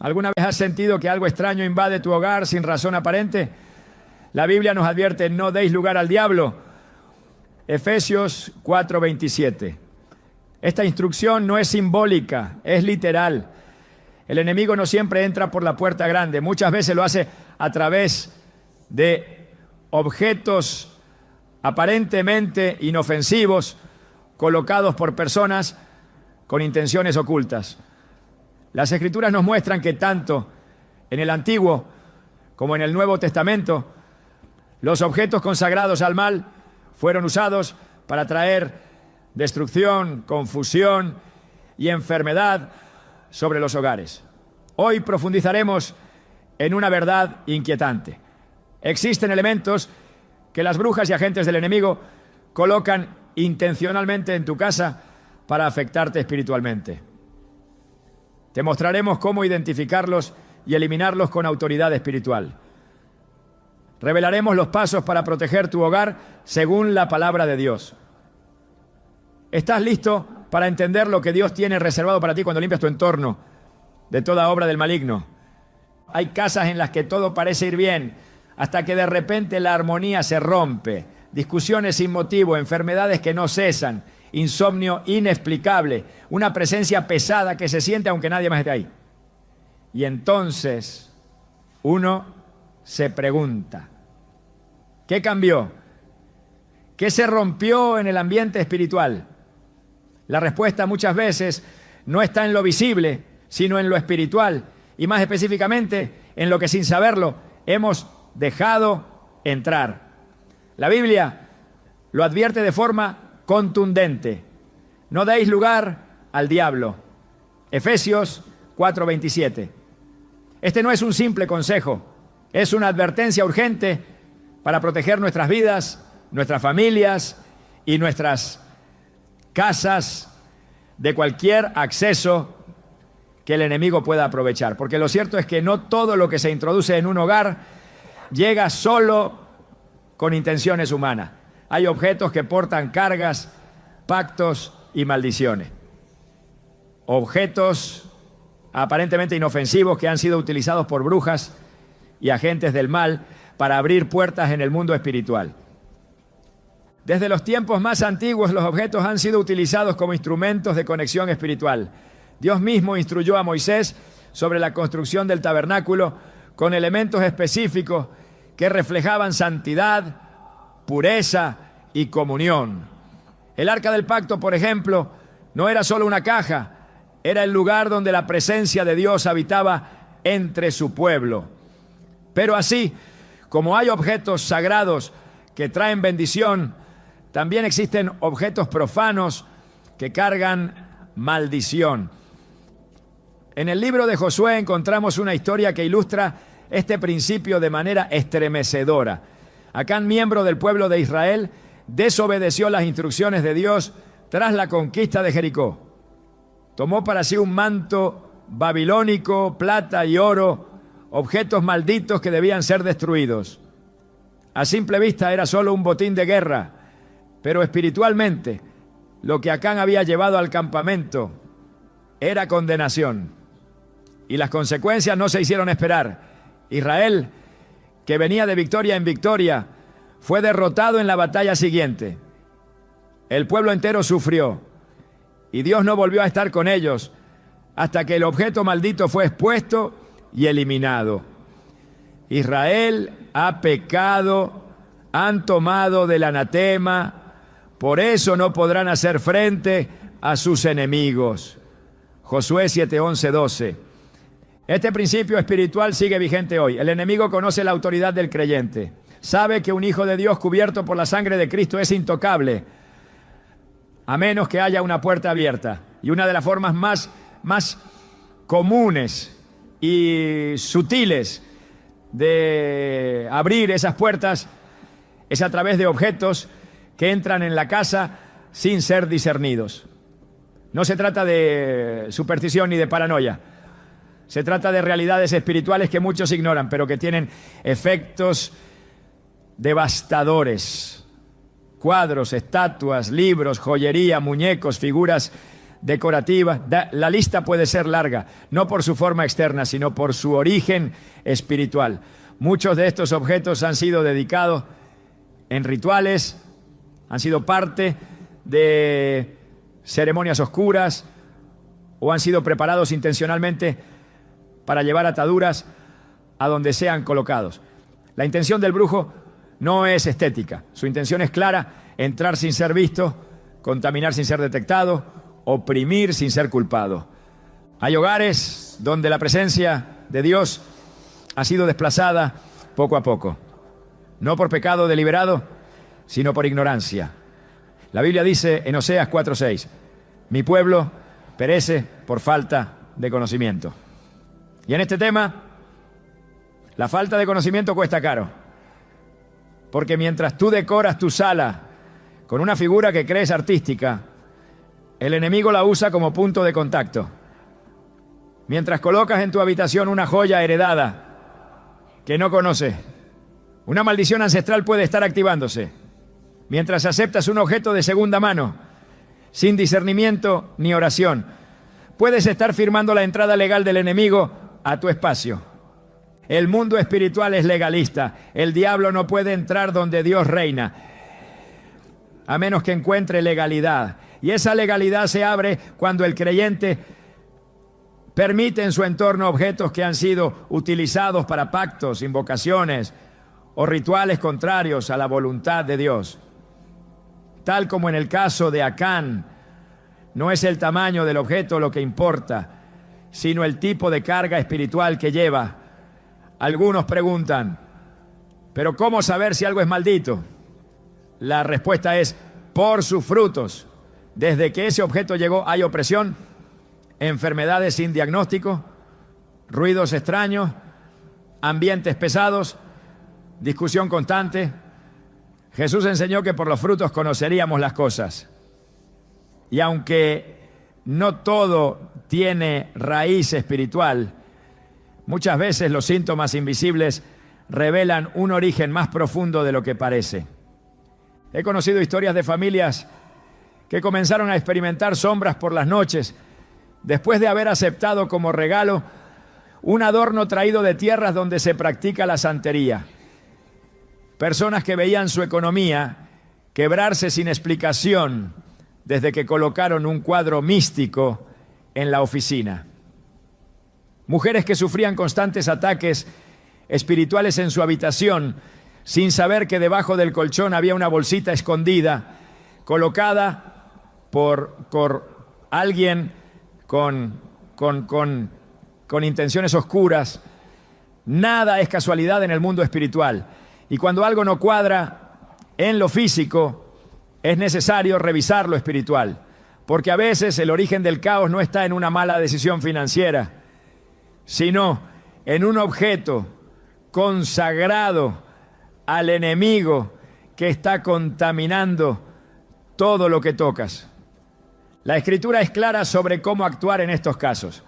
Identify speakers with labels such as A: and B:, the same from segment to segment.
A: ¿Alguna vez has sentido que algo extraño invade tu hogar sin razón aparente? La Biblia nos advierte: no deis lugar al diablo. Efesios 4:27. Esta instrucción no es simbólica, es literal. El enemigo no siempre entra por la puerta grande, muchas veces lo hace a través de objetos aparentemente inofensivos colocados por personas con intenciones ocultas. Las Escrituras nos muestran que tanto en el Antiguo como en el Nuevo Testamento, los objetos consagrados al mal fueron usados para traer destrucción, confusión y enfermedad sobre los hogares. Hoy profundizaremos en una verdad inquietante. Existen elementos que las brujas y agentes del enemigo colocan intencionalmente en tu casa para afectarte espiritualmente. Te mostraremos cómo identificarlos y eliminarlos con autoridad espiritual. Revelaremos los pasos para proteger tu hogar según la palabra de Dios. ¿Estás listo para entender lo que Dios tiene reservado para ti cuando limpias tu entorno de toda obra del maligno? Hay casas en las que todo parece ir bien, hasta que de repente la armonía se rompe. Discusiones sin motivo, enfermedades que no cesan, insomnio inexplicable, una presencia pesada que se siente aunque nadie más esté ahí. Y entonces uno se pregunta: ¿qué cambió? ¿Qué se rompió en el ambiente espiritual? La respuesta muchas veces no está en lo visible, sino en lo espiritual, y más específicamente en lo que sin saberlo hemos dejado entrar. La Biblia lo advierte de forma contundente: no deis lugar al diablo. Efesios 4:27. Este no es un simple consejo, es una advertencia urgente para proteger nuestras vidas, nuestras familias y nuestras casas de cualquier acceso que el enemigo pueda aprovechar. Porque lo cierto es que no todo lo que se introduce en un hogar llega solo con intenciones humanas. Hay objetos que portan cargas, pactos y maldiciones. Objetos aparentemente inofensivos que han sido utilizados por brujas y agentes del mal para abrir puertas en el mundo espiritual. Desde los tiempos más antiguos, los objetos han sido utilizados como instrumentos de conexión espiritual. Dios mismo instruyó a Moisés sobre la construcción del tabernáculo con elementos específicos que reflejaban santidad, pureza y comunión. El arca del pacto, por ejemplo, no era solo una caja, era el lugar donde la presencia de Dios habitaba entre su pueblo. Pero así como hay objetos sagrados que traen bendición, también existen objetos profanos que cargan maldición. En el libro de Josué encontramos una historia que ilustra este principio de manera estremecedora. Acán, miembro del pueblo de Israel, desobedeció las instrucciones de Dios tras la conquista de Jericó. Tomó para sí un manto babilónico, plata y oro, objetos malditos que debían ser destruidos. A simple vista era solo un botín de guerra, pero espiritualmente lo que Acán había llevado al campamento era condenación. Y las consecuencias no se hicieron esperar. Israel, que venía de victoria en victoria, fue derrotado en la batalla siguiente. El pueblo entero sufrió y Dios no volvió a estar con ellos hasta que el objeto maldito fue expuesto y eliminado. Israel ha pecado, han tomado del anatema, por eso no podrán hacer frente a sus enemigos. Josué 7:11-12. Este principio espiritual sigue vigente hoy. El enemigo conoce la autoridad del creyente. Sabe que un hijo de Dios cubierto por la sangre de Cristo es intocable, a menos que haya una puerta abierta. Y una de las formas más comunes y sutiles de abrir esas puertas es a través de objetos que entran en la casa sin ser discernidos. No se trata de superstición ni de paranoia. Se trata de realidades espirituales que muchos ignoran, pero que tienen efectos devastadores. Cuadros, estatuas, libros, joyería, muñecos, figuras decorativas. La lista puede ser larga, no por su forma externa, sino por su origen espiritual. Muchos de estos objetos han sido dedicados en rituales, han sido parte de ceremonias oscuras o han sido preparados intencionalmente para llevar ataduras a donde sean colocados. La intención del brujo no es estética. Su intención es clara: entrar sin ser visto, contaminar sin ser detectado, oprimir sin ser culpado. Hay hogares donde la presencia de Dios ha sido desplazada poco a poco, no por pecado deliberado, sino por ignorancia. La Biblia dice en Oseas 4:6, mi pueblo perece por falta de conocimiento. Y en este tema, la falta de conocimiento cuesta caro, porque mientras tú decoras tu sala con una figura que crees artística, el enemigo la usa como punto de contacto. Mientras colocas en tu habitación una joya heredada que no conoces, una maldición ancestral puede estar activándose. Mientras aceptas un objeto de segunda mano, sin discernimiento ni oración, puedes estar firmando la entrada legal del enemigo a tu espacio. El mundo espiritual es legalista. El diablo no puede entrar donde Dios reina, a menos que encuentre legalidad. Y esa legalidad se abre cuando el creyente permite en su entorno objetos que han sido utilizados para pactos, invocaciones o rituales contrarios a la voluntad de Dios. Tal como en el caso de Acán, no es el tamaño del objeto lo que importa, sino el tipo de carga espiritual que lleva. Algunos preguntan, ¿pero cómo saber si algo es maldito? La respuesta es, por sus frutos. Desde que ese objeto llegó hay opresión, enfermedades sin diagnóstico, ruidos extraños, ambientes pesados, discusión constante. Jesús enseñó que por los frutos conoceríamos las cosas. Y aunque no todo tiene raíz espiritual, muchas veces los síntomas invisibles revelan un origen más profundo de lo que parece. He conocido historias de familias que comenzaron a experimentar sombras por las noches después de haber aceptado como regalo un adorno traído de tierras donde se practica la santería. Personas que veían su economía quebrarse sin explicación desde que colocaron un cuadro místico en la oficina. Mujeres que sufrían constantes ataques espirituales en su habitación sin saber que debajo del colchón había una bolsita escondida colocada por alguien con intenciones oscuras. Nada es casualidad en el mundo espiritual. Y cuando algo no cuadra en lo físico, es necesario revisar lo espiritual. Porque a veces el origen del caos no está en una mala decisión financiera, sino en un objeto consagrado al enemigo que está contaminando todo lo que tocas. La Escritura es clara sobre cómo actuar en estos casos.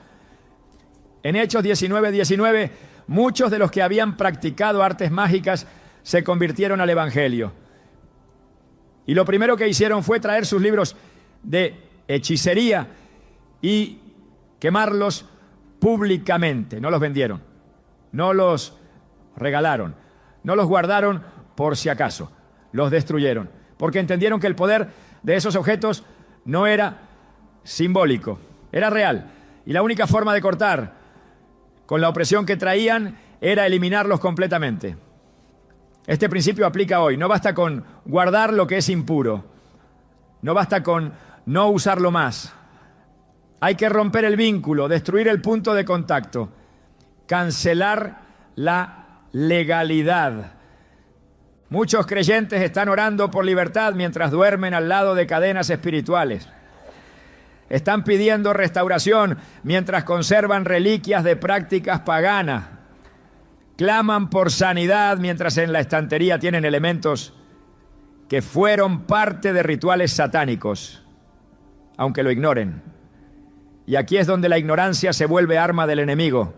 A: En Hechos 19:19, muchos de los que habían practicado artes mágicas se convirtieron al Evangelio. Y lo primero que hicieron fue traer sus libros de hechicería y quemarlos públicamente. No los vendieron, no los regalaron, no los guardaron por si acaso, los destruyeron, porque entendieron que el poder de esos objetos no era simbólico, era real. Y la única forma de cortar con la opresión que traían era eliminarlos completamente. Este principio aplica hoy. No basta con guardar lo que es impuro, no basta con no usarlo más. Hay que romper el vínculo, destruir el punto de contacto, cancelar la legalidad. Muchos creyentes están orando por libertad mientras duermen al lado de cadenas espirituales. Están pidiendo restauración mientras conservan reliquias de prácticas paganas. Claman por sanidad mientras en la estantería tienen elementos que fueron parte de rituales satánicos, aunque lo ignoren. Y aquí es donde la ignorancia se vuelve arma del enemigo.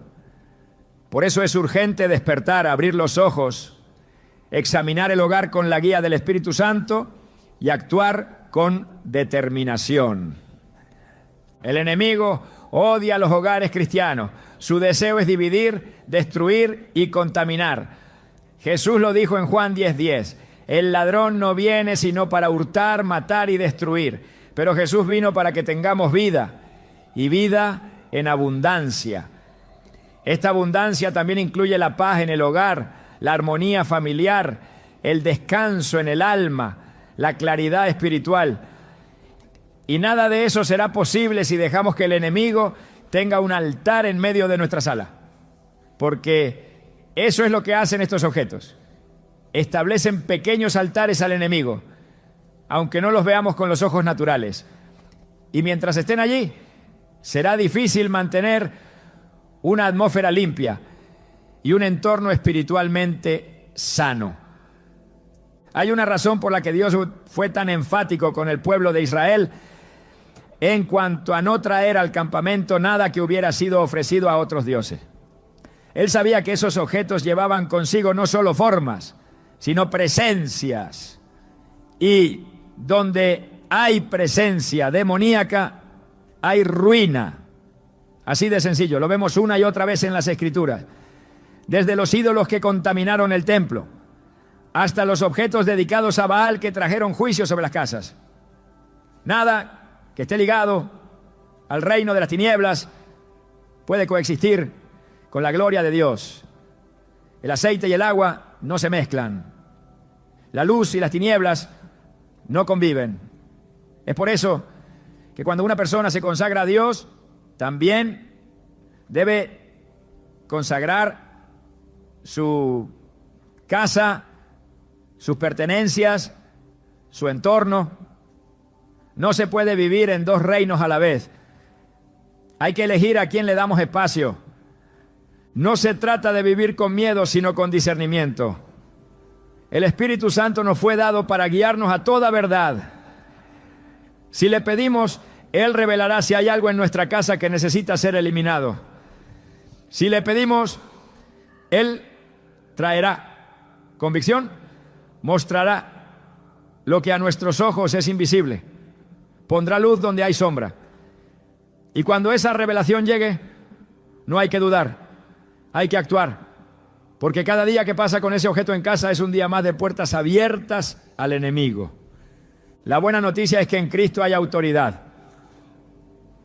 A: Por eso es urgente despertar, abrir los ojos, examinar el hogar con la guía del Espíritu Santo y actuar con determinación. El enemigo odia los hogares cristianos. Su deseo es dividir, destruir y contaminar. Jesús lo dijo en Juan 10:10. El ladrón no viene sino para hurtar, matar y destruir. Pero Jesús vino para que tengamos vida, y vida en abundancia. Esta abundancia también incluye la paz en el hogar, la armonía familiar, el descanso en el alma, la claridad espiritual. Y nada de eso será posible si dejamos que el enemigo tenga un altar en medio de nuestra sala. Porque eso es lo que hacen estos objetos. Establecen pequeños altares al enemigo, aunque no los veamos con los ojos naturales. Y mientras estén allí, será difícil mantener una atmósfera limpia y un entorno espiritualmente sano. Hay una razón por la que Dios fue tan enfático con el pueblo de Israel en cuanto a no traer al campamento nada que hubiera sido ofrecido a otros dioses. Él sabía que esos objetos llevaban consigo no solo formas, sino presencias. Y donde hay presencia demoníaca, hay ruina. Así de sencillo, lo vemos una y otra vez en las Escrituras. Desde los ídolos que contaminaron el templo, hasta los objetos dedicados a Baal que trajeron juicio sobre las casas. Nada que esté ligado al reino de las tinieblas puede coexistir con la gloria de Dios. El aceite y el agua no se mezclan. La luz y las tinieblas no conviven. Es por eso que cuando una persona se consagra a Dios, también debe consagrar su casa, sus pertenencias, su entorno. No se puede vivir en dos reinos a la vez. Hay que elegir a quién le damos espacio. No se trata de vivir con miedo, sino con discernimiento. El Espíritu Santo nos fue dado para guiarnos a toda verdad. Si le pedimos, Él revelará si hay algo en nuestra casa que necesita ser eliminado. Si le pedimos, Él traerá convicción, mostrará lo que a nuestros ojos es invisible, pondrá luz donde hay sombra. Y cuando esa revelación llegue, no hay que dudar, hay que actuar, porque cada día que pasa con ese objeto en casa es un día más de puertas abiertas al enemigo. La buena noticia es que en Cristo hay autoridad.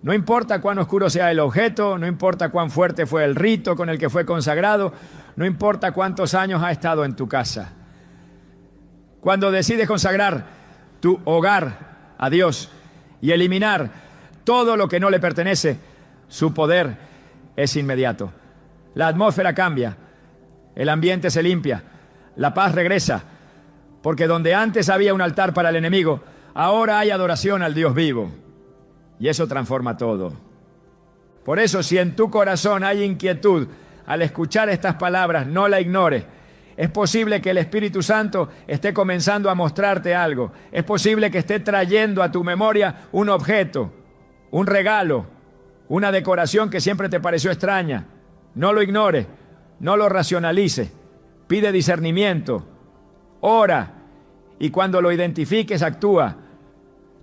A: No importa cuán oscuro sea el objeto, no importa cuán fuerte fue el rito con el que fue consagrado, no importa cuántos años ha estado en tu casa. Cuando decides consagrar tu hogar a Dios y eliminar todo lo que no le pertenece, su poder es inmediato. La atmósfera cambia, el ambiente se limpia, la paz regresa, porque donde antes había un altar para el enemigo, ahora hay adoración al Dios vivo. Y eso transforma todo. Por eso, si en tu corazón hay inquietud al escuchar estas palabras, no la ignores. Es posible que el Espíritu Santo esté comenzando a mostrarte algo. Es posible que esté trayendo a tu memoria un objeto, un regalo, una decoración que siempre te pareció extraña. No lo ignores, no lo racionalices. Pide discernimiento, ora, y cuando lo identifiques, actúa.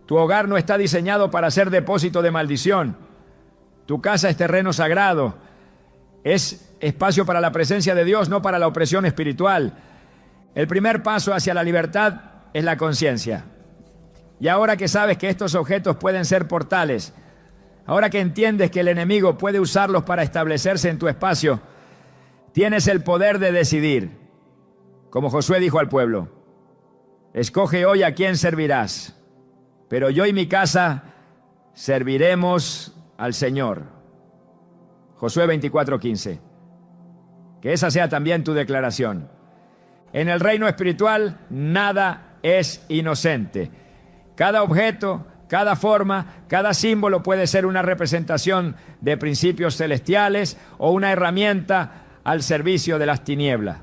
A: Tu hogar no está diseñado para ser depósito de maldición. Tu casa es terreno sagrado. Es espacio para la presencia de Dios, no para la opresión espiritual. El primer paso hacia la libertad es la conciencia. Y ahora que sabes que estos objetos pueden ser portales, ahora que entiendes que el enemigo puede usarlos para establecerse en tu espacio, tienes el poder de decidir. Como Josué dijo al pueblo, escoge hoy a quién servirás. Pero yo y mi casa serviremos al Señor. Josué 24:15. Que esa sea también tu declaración. En el reino espiritual nada es inocente. Cada objeto, cada forma, cada símbolo puede ser una representación de principios celestiales o una herramienta al servicio de las tinieblas.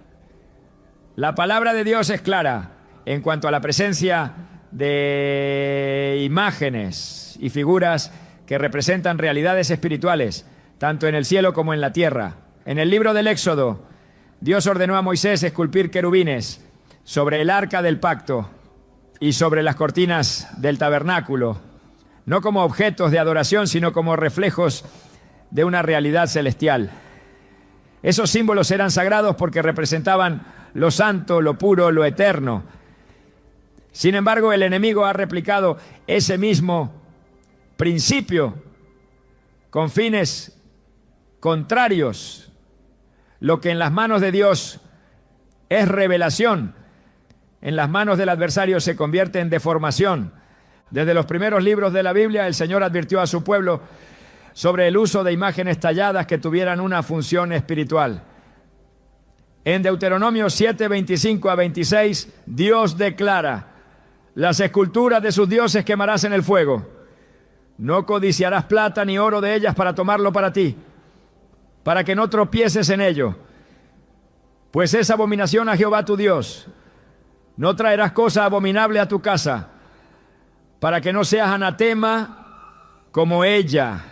A: La palabra de Dios es clara en cuanto a la presencia de imágenes y figuras que representan realidades espirituales, tanto en el cielo como en la tierra. En el libro del Éxodo, Dios ordenó a Moisés esculpir querubines sobre el arca del pacto y sobre las cortinas del tabernáculo. no como objetos de adoración, sino como reflejos de una realidad celestial. Esos símbolos eran sagrados porque representaban lo santo, lo puro, lo eterno. Sin embargo, el enemigo ha replicado ese mismo principio con fines contrarios. Lo que en las manos de Dios es revelación, en las manos del adversario se convierte en deformación. Desde los primeros libros de la Biblia, el Señor advirtió a su pueblo sobre el uso de imágenes talladas que tuvieran una función espiritual. En Deuteronomio 7, 25 a 26, Dios declara: las esculturas de sus dioses quemarás en el fuego. No codiciarás plata ni oro de ellas para tomarlo para ti, para que no tropieces en ello, pues es abominación a Jehová tu Dios. No traerás cosa abominable a tu casa, para que no seas anatema como ella.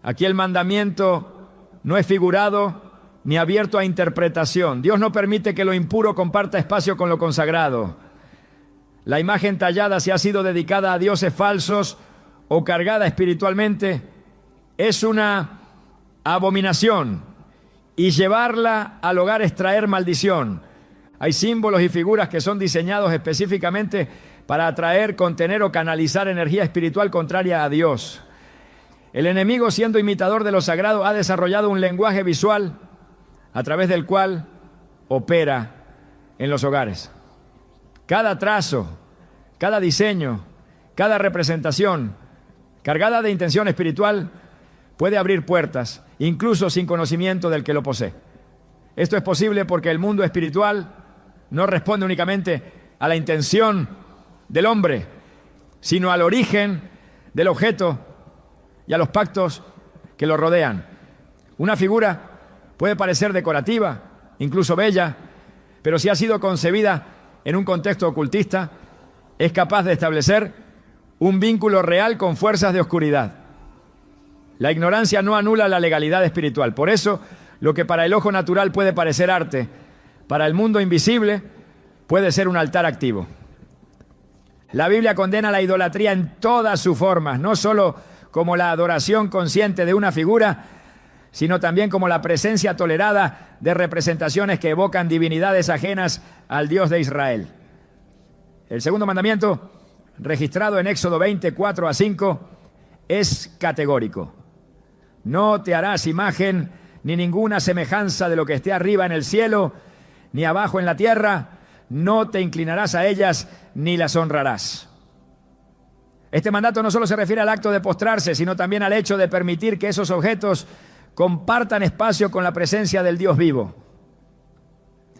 A: Aquí el mandamiento no es figurado ni abierto a interpretación. Dios no permite que lo impuro comparta espacio con lo consagrado. La imagen tallada, si ha sido dedicada a dioses falsos o cargada espiritualmente, es una abominación, y llevarla al hogar es traer maldición. Hay símbolos y figuras que son diseñados específicamente para atraer, contener o canalizar energía espiritual contraria a Dios. El enemigo, siendo imitador de lo sagrado, ha desarrollado un lenguaje visual a través del cual opera en los hogares. Cada trazo, cada diseño, cada representación cargada de intención espiritual puede abrir puertas, incluso sin conocimiento del que lo posee. Esto es posible porque el mundo espiritual no responde únicamente a la intención del hombre, sino al origen del objeto y a los pactos que lo rodean. Una figura puede parecer decorativa, incluso bella, pero si ha sido concebida en un contexto ocultista, es capaz de establecer un vínculo real con fuerzas de oscuridad. La ignorancia no anula la legalidad espiritual. Por eso, lo que para el ojo natural puede parecer arte, para el mundo invisible puede ser un altar activo. La Biblia condena la idolatría en todas sus formas, no solo como la adoración consciente de una figura, sino también como la presencia tolerada de representaciones que evocan divinidades ajenas al Dios de Israel. El segundo mandamiento, registrado en Éxodo 20, 4 a 5, es categórico. No te harás imagen ni ninguna semejanza de lo que esté arriba en el cielo, ni abajo en la tierra. No te inclinarás a ellas, ni las honrarás. Este mandato no solo se refiere al acto de postrarse, sino también al hecho de permitir que esos objetos compartan espacio con la presencia del Dios vivo.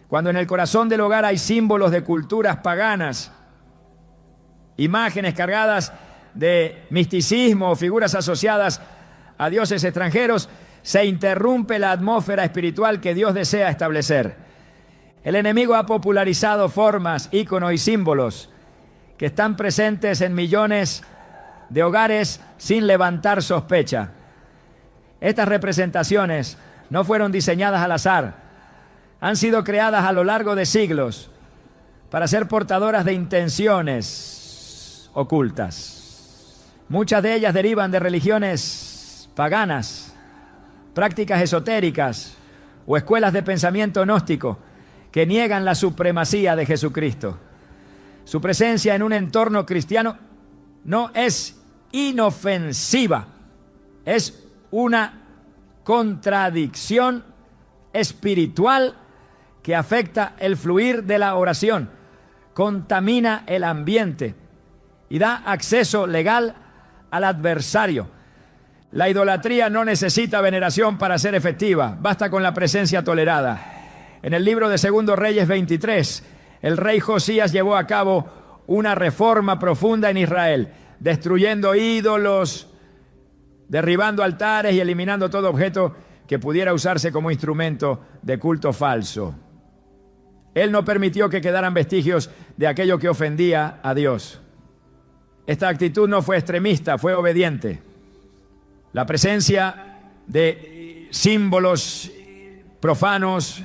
A: Cuando en el corazón del hogar hay símbolos de culturas paganas, imágenes cargadas de misticismo o figuras asociadas a dioses extranjeros, se interrumpe la atmósfera espiritual que Dios desea establecer. El enemigo ha popularizado formas, íconos y símbolos que están presentes en millones de hogares sin levantar sospecha. Estas representaciones no fueron diseñadas al azar, han sido creadas a lo largo de siglos para ser portadoras de intenciones ocultas. Muchas de ellas derivan de religiones paganas, prácticas esotéricas o escuelas de pensamiento gnóstico que niegan la supremacía de Jesucristo. Su presencia en un entorno cristiano no es inofensiva, es una contradicción espiritual que afecta el fluir de la oración, contamina el ambiente y da acceso legal al adversario. La idolatría no necesita veneración para ser efectiva, basta con la presencia tolerada. En el libro de 2 Reyes 23, el rey Josías llevó a cabo una reforma profunda en Israel, destruyendo ídolos, derribando altares y eliminando todo objeto que pudiera usarse como instrumento de culto falso. Él no permitió que quedaran vestigios de aquello que ofendía a Dios. Esta actitud no fue extremista, fue obediente. La presencia de símbolos profanos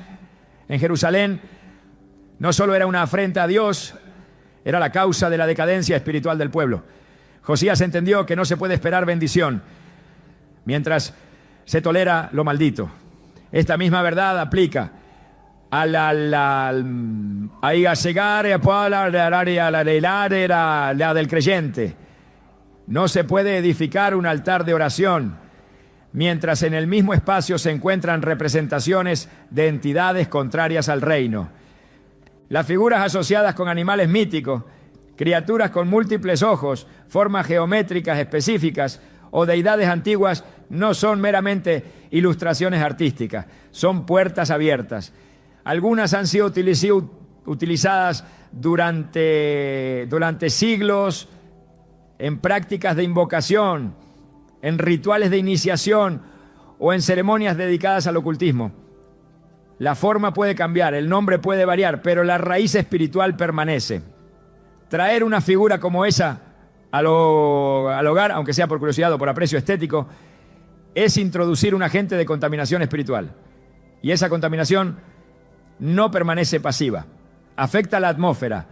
A: en Jerusalén no solo era una afrenta a Dios, era la causa de la decadencia espiritual del pueblo. Josías entendió que no se puede esperar bendición mientras se tolera lo maldito. Esta misma verdad aplica a la del creyente. No se puede edificar un altar de oración mientras en el mismo espacio se encuentran representaciones de entidades contrarias al reino. Las figuras asociadas con animales míticos, criaturas con múltiples ojos, formas geométricas específicas o deidades antiguas no son meramente ilustraciones artísticas, son puertas abiertas. Algunas han sido utilizadas durante siglos en prácticas de invocación, en rituales de iniciación o en ceremonias dedicadas al ocultismo. La forma puede cambiar, el nombre puede variar, pero la raíz espiritual permanece. Traer una figura como esa al hogar, aunque sea por curiosidad o por aprecio estético, es introducir un agente de contaminación espiritual. Y esa contaminación no permanece pasiva. Afecta la atmósfera,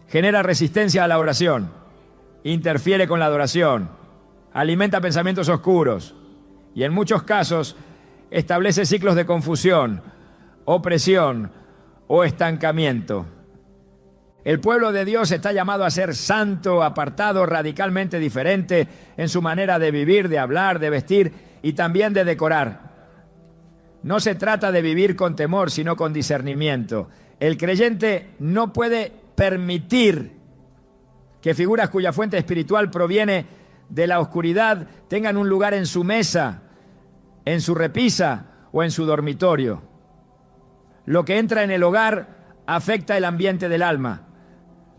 A: genera resistencia a la oración, interfiere con la adoración, alimenta pensamientos oscuros y en muchos casos establece ciclos de confusión, opresión o estancamiento. El pueblo de Dios está llamado a ser santo, apartado, radicalmente diferente en su manera de vivir, de hablar, de vestir y también de decorar. No se trata de vivir con temor, sino con discernimiento. El creyente no puede permitir que figuras cuya fuente espiritual proviene de la oscuridad tengan un lugar en su mesa, en su repisa o en su dormitorio. Lo que entra en el hogar afecta el ambiente del alma.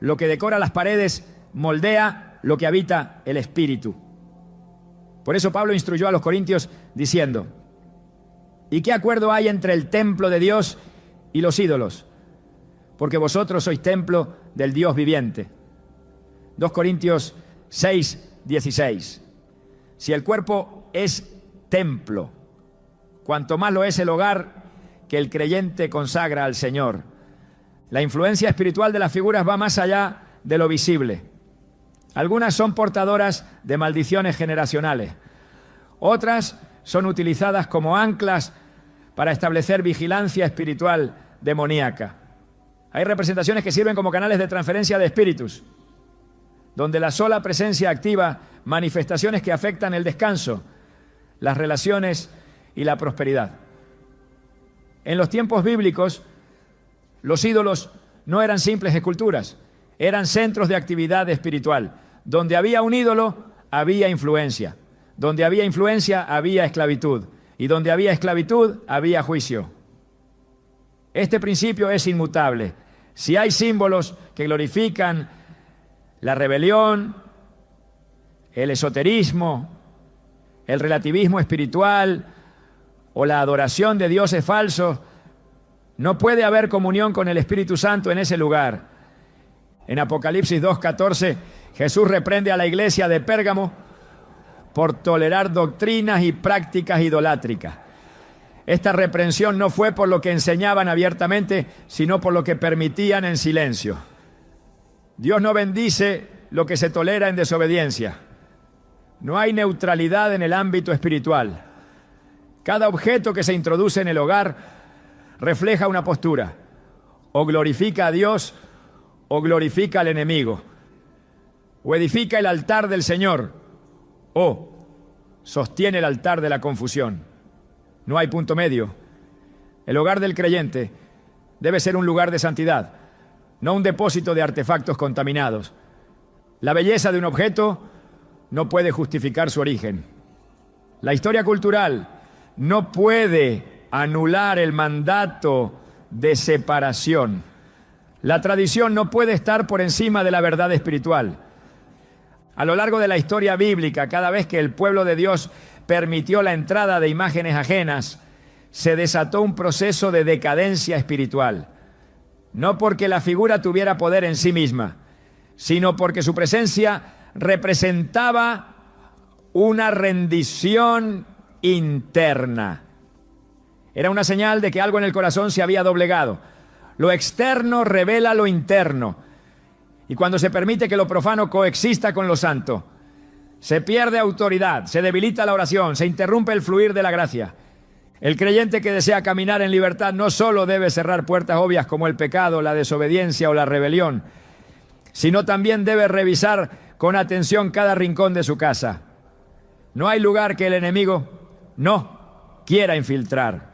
A: Lo que decora las paredes moldea lo que habita el espíritu. Por eso Pablo instruyó a los corintios diciendo: ¿y qué acuerdo hay entre el templo de Dios y los ídolos? Porque vosotros sois templo del Dios viviente. 2 Corintios 6:16. Si el cuerpo es templo, cuanto más lo es el hogar que el creyente consagra al Señor. La influencia espiritual de las figuras va más allá de lo visible. Algunas son portadoras de maldiciones generacionales. Otras son utilizadas como anclas para establecer vigilancia espiritual demoníaca. Hay representaciones que sirven como canales de transferencia de espíritus, donde la sola presencia activa manifestaciones que afectan el descanso, las relaciones y la prosperidad. En los tiempos bíblicos, los ídolos no eran simples esculturas, eran centros de actividad espiritual. Donde había un ídolo, había influencia. Donde había influencia, había esclavitud. Y donde había esclavitud, había juicio. Este principio es inmutable. Si hay símbolos que glorifican la rebelión, el esoterismo, el relativismo espiritual o la adoración de dioses falsos, no puede haber comunión con el Espíritu Santo en ese lugar. En Apocalipsis 2:14, Jesús reprende a la iglesia de Pérgamo por tolerar doctrinas y prácticas idolátricas. Esta reprensión no fue por lo que enseñaban abiertamente, sino por lo que permitían en silencio. Dios no bendice lo que se tolera en desobediencia. No hay neutralidad en el ámbito espiritual. Cada objeto que se introduce en el hogar refleja una postura. O glorifica a Dios o glorifica al enemigo. O edifica el altar del Señor o sostiene el altar de la confusión. No hay punto medio. El hogar del creyente debe ser un lugar de santidad, no un depósito de artefactos contaminados. La belleza de un objeto no puede justificar su origen. La historia cultural no puede anular el mandato de separación. La tradición no puede estar por encima de la verdad espiritual. A lo largo de la historia bíblica, cada vez que el pueblo de Dios permitió la entrada de imágenes ajenas, se desató un proceso de decadencia espiritual. No porque la figura tuviera poder en sí misma, sino porque su presencia representaba una rendición interna. Era una señal de que algo en el corazón se había doblegado. Lo externo revela lo interno. Y cuando se permite que lo profano coexista con lo santo, Se pierde autoridad, se debilita la oración, se interrumpe el fluir de la gracia. El creyente que desea caminar en libertad no solo debe cerrar puertas obvias como el pecado, la desobediencia o la rebelión, sino también debe revisar con atención cada rincón de su casa. No hay lugar que el enemigo no quiera infiltrar.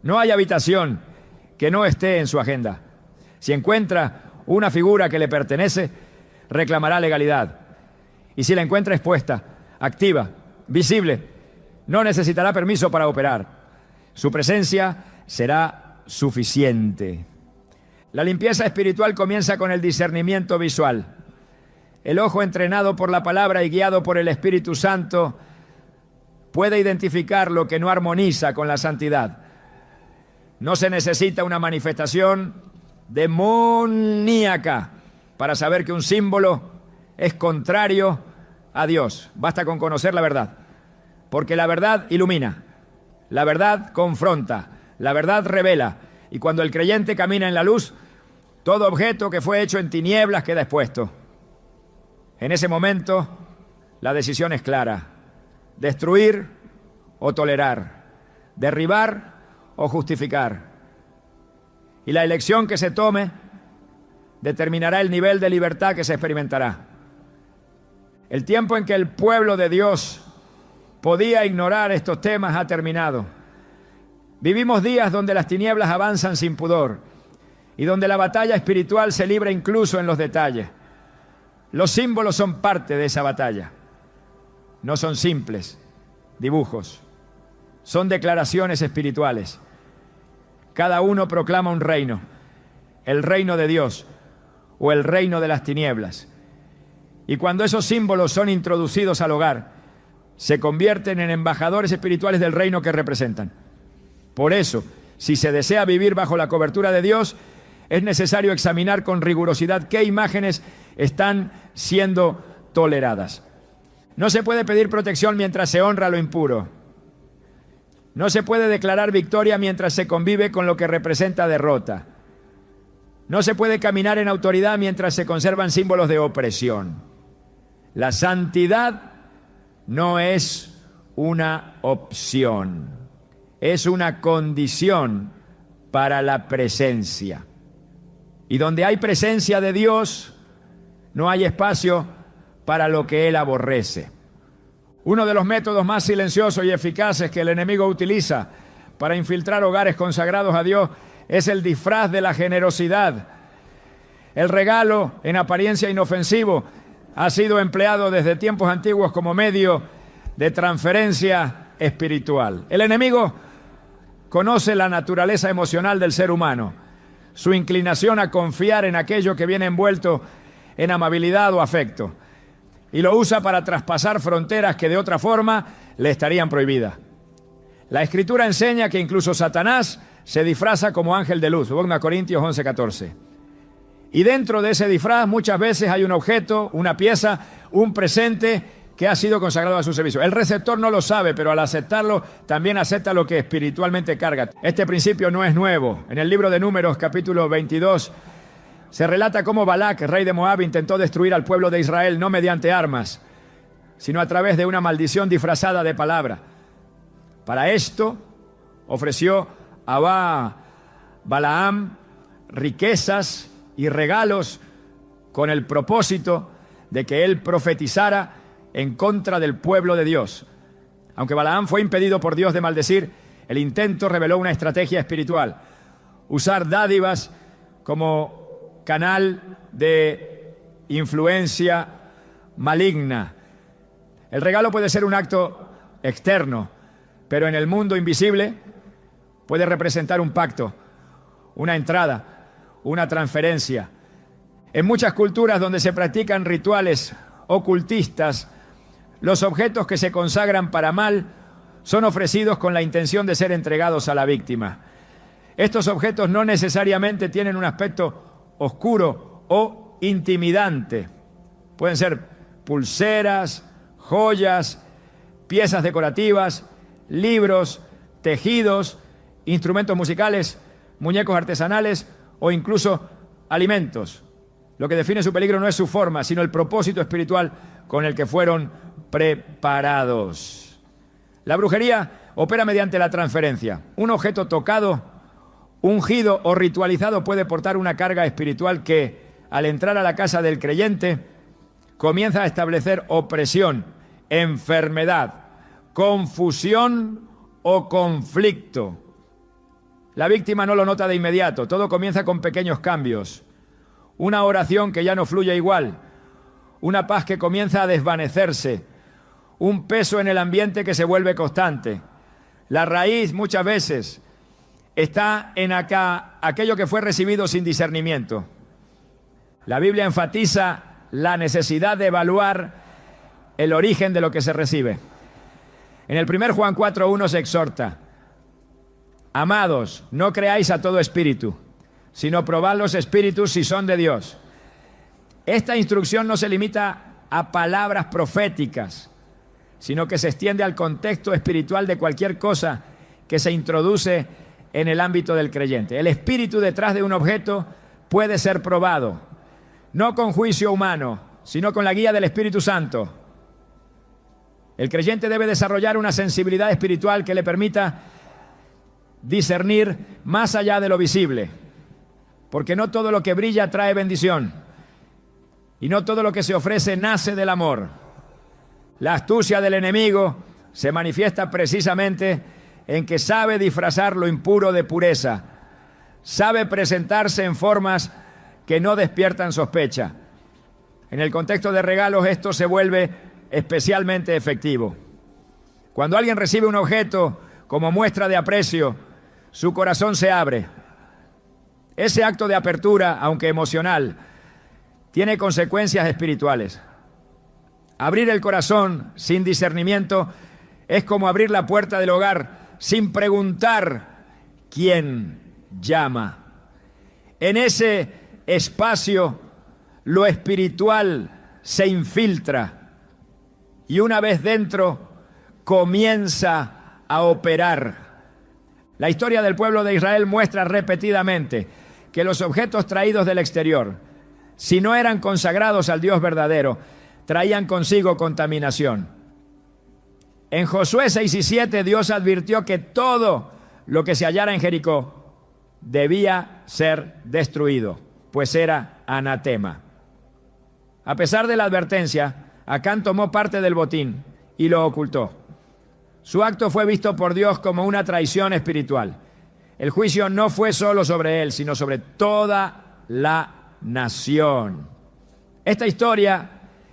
A: No hay habitación que no esté en su agenda. Si encuentra una figura que le pertenece, reclamará legalidad. Y si la encuentra expuesta, activa, visible, no necesitará permiso para operar. Su presencia será suficiente. La limpieza espiritual comienza con el discernimiento visual. El ojo entrenado por la palabra y guiado por el Espíritu Santo puede identificar lo que no armoniza con la santidad. No se necesita una manifestación demoníaca para saber que un símbolo es contrario a Dios. Basta con conocer la verdad, porque la verdad ilumina, la verdad confronta, la verdad revela, y cuando el creyente camina en la luz, todo objeto que fue hecho en tinieblas queda expuesto. En ese momento, la decisión es clara: destruir o tolerar, derribar o justificar. Y la elección que se tome determinará el nivel de libertad que se experimentará. El tiempo en que el pueblo de Dios podía ignorar estos temas ha terminado. Vivimos días donde las tinieblas avanzan sin pudor y donde la batalla espiritual se libra incluso en los detalles. Los símbolos son parte de esa batalla. No son simples dibujos, son declaraciones espirituales. Cada uno proclama un reino, el reino de Dios o el reino de las tinieblas. Y cuando esos símbolos son introducidos al hogar, se convierten en embajadores espirituales del reino que representan. Por eso, si se desea vivir bajo la cobertura de Dios, es necesario examinar con rigurosidad qué imágenes están siendo toleradas. No se puede pedir protección mientras se honra lo impuro. No se puede declarar victoria mientras se convive con lo que representa derrota. No se puede caminar en autoridad mientras se conservan símbolos de opresión. La santidad no es una opción, es una condición para la presencia. Y donde hay presencia de Dios, no hay espacio para lo que Él aborrece. Uno de los métodos más silenciosos y eficaces que el enemigo utiliza para infiltrar hogares consagrados a Dios es el disfraz de la generosidad. El regalo, en apariencia inofensivo, ha sido empleado desde tiempos antiguos como medio de transferencia espiritual. El enemigo conoce la naturaleza emocional del ser humano, su inclinación a confiar en aquello que viene envuelto en amabilidad o afecto, y lo usa para traspasar fronteras que de otra forma le estarían prohibidas. La Escritura enseña que incluso Satanás se disfraza como ángel de luz, 2 Corintios 11:14. Y dentro de ese disfraz muchas veces hay un objeto, una pieza, un presente que ha sido consagrado a su servicio. El receptor no lo sabe, pero al aceptarlo también acepta lo que espiritualmente carga. Este principio no es nuevo. En el libro de Números, capítulo 22, se relata cómo Balac, rey de Moab, intentó destruir al pueblo de Israel no mediante armas, sino a través de una maldición disfrazada de palabra. Para esto ofreció a Balaam riquezas y regalos con el propósito de que él profetizara en contra del pueblo de Dios. Aunque Balaam fue impedido por Dios de maldecir, el intento reveló una estrategia espiritual: usar dádivas como canal de influencia maligna. El regalo puede ser un acto externo, pero en el mundo invisible puede representar un pacto, una entrada, una transferencia. En muchas culturas donde se practican rituales ocultistas, los objetos que se consagran para mal son ofrecidos con la intención de ser entregados a la víctima. Estos objetos no necesariamente tienen un aspecto oscuro o intimidante. Pueden ser pulseras, joyas, piezas decorativas, libros, tejidos, instrumentos musicales, muñecos artesanales o incluso alimentos. Lo que define su peligro no es su forma, sino el propósito espiritual con el que fueron preparados. La brujería opera mediante la transferencia. Un objeto tocado, ungido o ritualizado puede portar una carga espiritual que, al entrar a la casa del creyente, comienza a establecer opresión, enfermedad, confusión o conflicto. La víctima no lo nota de inmediato, todo comienza con pequeños cambios. Una oración que ya no fluye igual, una paz que comienza a desvanecerse, un peso en el ambiente que se vuelve constante. La raíz muchas veces está en aquello que fue recibido sin discernimiento. La Biblia enfatiza la necesidad de evaluar el origen de lo que se recibe. En el 1 Juan 4:1 se exhorta: amados, no creáis a todo espíritu, sino probad los espíritus si son de Dios. Esta instrucción no se limita a palabras proféticas, sino que se extiende al contexto espiritual de cualquier cosa que se introduce en el ámbito del creyente. El espíritu detrás de un objeto puede ser probado, no con juicio humano, sino con la guía del Espíritu Santo. El creyente debe desarrollar una sensibilidad espiritual que le permita discernir más allá de lo visible, porque no todo lo que brilla trae bendición y no todo lo que se ofrece nace del amor. La astucia del enemigo se manifiesta precisamente en que sabe disfrazar lo impuro de pureza, sabe presentarse en formas que no despiertan sospecha. En el contexto de regalos esto se vuelve especialmente efectivo. Cuando alguien recibe un objeto como muestra de aprecio, su corazón se abre. Ese acto de apertura, aunque emocional, tiene consecuencias espirituales. Abrir el corazón sin discernimiento es como abrir la puerta del hogar sin preguntar quién llama. En ese espacio, lo espiritual se infiltra y una vez dentro comienza a operar. La historia del pueblo de Israel muestra repetidamente que los objetos traídos del exterior, si no eran consagrados al Dios verdadero, traían consigo contaminación. En Josué 6:7 Dios advirtió que todo lo que se hallara en Jericó debía ser destruido, pues era anatema. A pesar de la advertencia, Acán tomó parte del botín y lo ocultó. Su acto fue visto por Dios como una traición espiritual. El juicio no fue solo sobre él, sino sobre toda la nación. Esta historia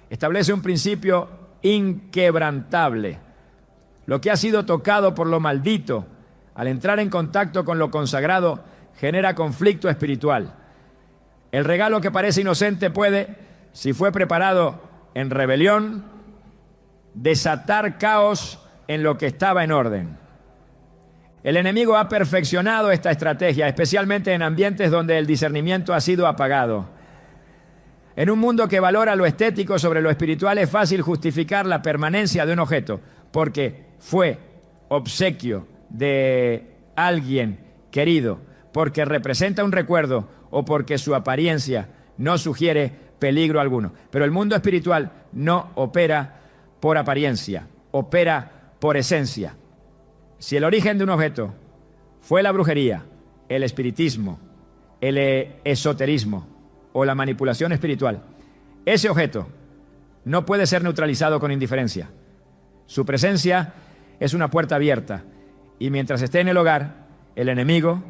A: establece un principio inquebrantable. Lo que ha sido tocado por lo maldito, al entrar en contacto con lo consagrado, genera conflicto espiritual. El regalo que parece inocente puede, si fue preparado en rebelión, desatar caos en lo que estaba en orden. El enemigo ha perfeccionado esta estrategia, especialmente en ambientes donde el discernimiento ha sido apagado. En un mundo que valora lo estético sobre lo espiritual, es fácil justificar la permanencia de un objeto porque fue obsequio de alguien querido, porque representa un recuerdo o porque su apariencia no sugiere peligro alguno. Pero el mundo espiritual no opera por apariencia, opera por esencia. Si el origen de un objeto fue la brujería, el espiritismo, el esoterismo o la manipulación espiritual, ese objeto no puede ser neutralizado con indiferencia. Su presencia es una puerta abierta y mientras esté en el hogar, el enemigo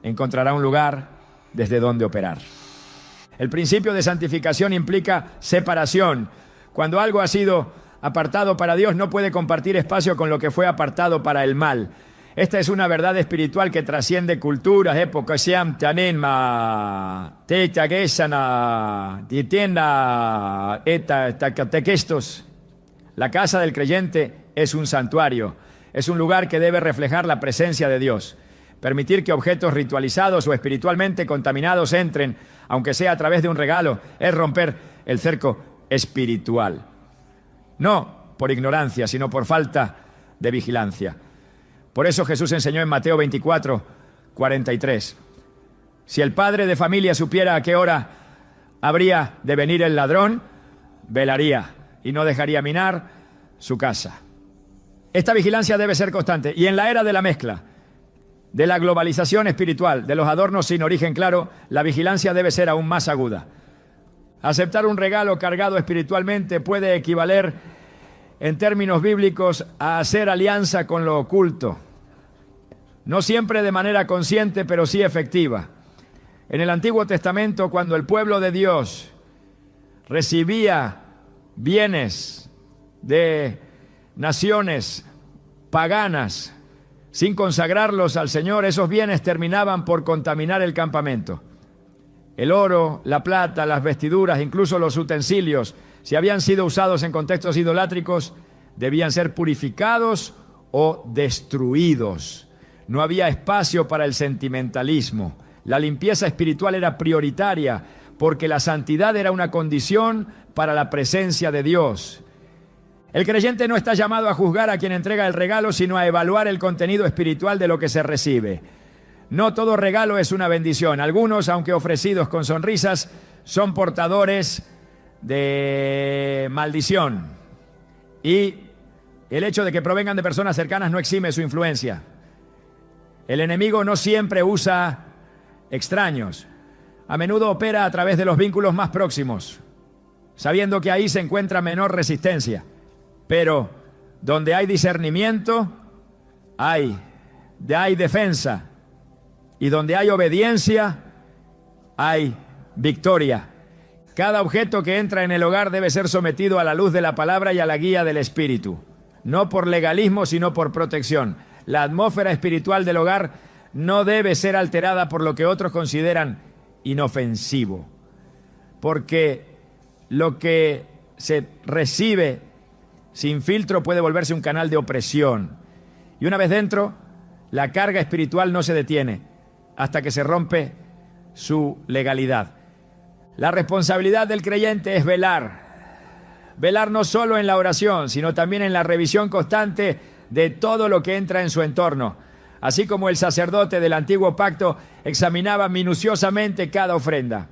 A: encontrará un lugar desde donde operar. El principio de santificación implica separación. Cuando algo ha sido apartado para Dios, no puede compartir espacio con lo que fue apartado para el mal. Esta es una verdad espiritual que trasciende culturas, épocas, La casa del creyente es un santuario, es un lugar que debe reflejar la presencia de Dios. Permitir que objetos ritualizados o espiritualmente contaminados entren, aunque sea a través de un regalo, es romper el cerco espiritual. No por ignorancia, sino por falta de vigilancia. Por eso Jesús enseñó en Mateo 24:43. Si el padre de familia supiera a qué hora habría de venir el ladrón, velaría y no dejaría minar su casa. Esta vigilancia debe ser constante. Y en la era de la mezcla, de la globalización espiritual, de los adornos sin origen claro, la vigilancia debe ser aún más aguda. Aceptar un regalo cargado espiritualmente puede equivaler, en términos bíblicos, a hacer alianza con lo oculto. No siempre de manera consciente, pero sí efectiva. En el Antiguo Testamento, cuando el pueblo de Dios recibía bienes de naciones paganas sin consagrarlos al Señor, esos bienes terminaban por contaminar el campamento. El oro, la plata, las vestiduras, incluso los utensilios, si habían sido usados en contextos idolátricos, debían ser purificados o destruidos. No había espacio para el sentimentalismo. La limpieza espiritual era prioritaria porque la santidad era una condición para la presencia de Dios. El creyente no está llamado a juzgar a quien entrega el regalo, sino a evaluar el contenido espiritual de lo que se recibe. No todo regalo es una bendición. Algunos, aunque ofrecidos con sonrisas, son portadores de maldición. Y el hecho de que provengan de personas cercanas no exime su influencia. El enemigo no siempre usa extraños. A menudo opera a través de los vínculos más próximos, sabiendo que ahí se encuentra menor resistencia. Pero donde hay discernimiento, hay defensa. Y donde hay obediencia, hay victoria. Cada objeto que entra en el hogar debe ser sometido a la luz de la palabra y a la guía del Espíritu. No por legalismo, sino por protección. La atmósfera espiritual del hogar no debe ser alterada por lo que otros consideran inofensivo. Porque lo que se recibe sin filtro puede volverse un canal de opresión. Y una vez dentro, la carga espiritual no se detiene hasta que se rompe su legalidad. La responsabilidad del creyente es velar. Velar no solo en la oración, sino también en la revisión constante de todo lo que entra en su entorno. Así como el sacerdote del antiguo pacto examinaba minuciosamente cada ofrenda,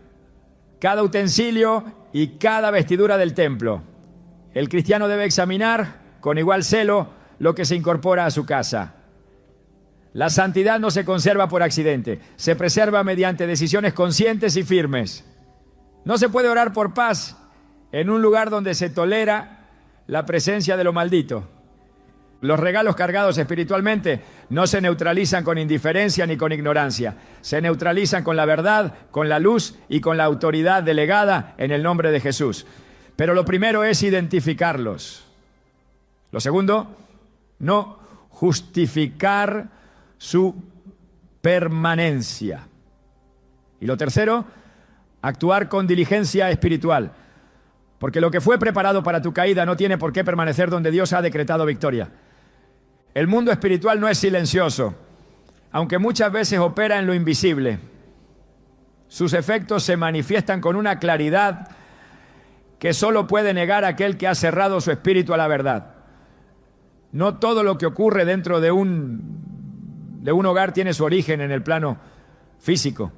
A: cada utensilio y cada vestidura del templo. El cristiano debe examinar con igual celo lo que se incorpora a su casa. La santidad no se conserva por accidente, se preserva mediante decisiones conscientes y firmes. No se puede orar por paz en un lugar donde se tolera la presencia de lo maldito. Los regalos cargados espiritualmente no se neutralizan con indiferencia ni con ignorancia. Se neutralizan con la verdad, con la luz y con la autoridad delegada en el nombre de Jesús. Pero lo primero es identificarlos. Lo segundo, no justificar su permanencia. Y lo tercero, actuar con diligencia espiritual. Porque lo que fue preparado para tu caída no tiene por qué permanecer donde Dios ha decretado victoria. El mundo espiritual no es silencioso, aunque muchas veces opera en lo invisible. Sus efectos se manifiestan con una claridad que solo puede negar aquel que ha cerrado su espíritu a la verdad. No todo lo que ocurre dentro de un hogar tiene su origen en el plano físico.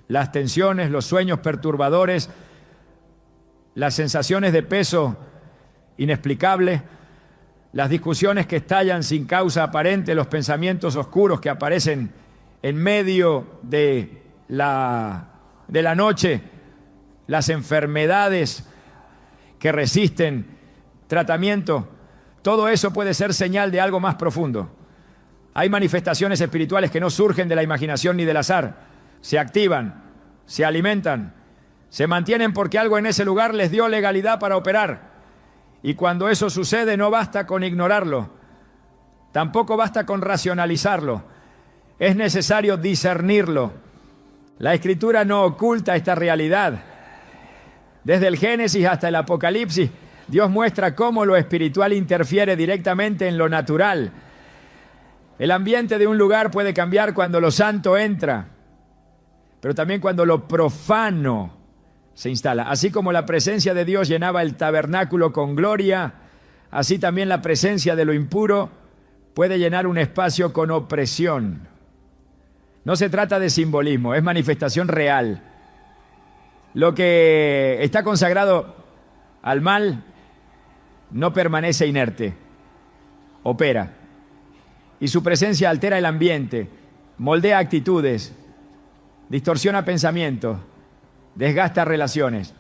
A: Las tensiones, los sueños perturbadores, las sensaciones de peso inexplicable, las discusiones que estallan sin causa aparente, los pensamientos oscuros que aparecen en medio de la noche, las enfermedades que resisten tratamiento, todo eso puede ser señal de algo más profundo. Hay manifestaciones espirituales que no surgen de la imaginación ni del azar, se activan, se alimentan, se mantienen porque algo en ese lugar les dio legalidad para operar. Y cuando eso sucede no basta con ignorarlo, tampoco basta con racionalizarlo, es necesario discernirlo. La Escritura no oculta esta realidad. Desde el Génesis hasta el Apocalipsis, Dios muestra cómo lo espiritual interfiere directamente en lo natural. El ambiente de un lugar puede cambiar cuando lo santo entra, pero también cuando lo profano se instala. Así como la presencia de Dios llenaba el tabernáculo con gloria, así también la presencia de lo impuro puede llenar un espacio con opresión. No se trata de simbolismo, es manifestación real. Lo que está consagrado al mal no permanece inerte. opera. Y su presencia altera el ambiente, moldea actitudes, distorsiona pensamientos, desgasta relaciones.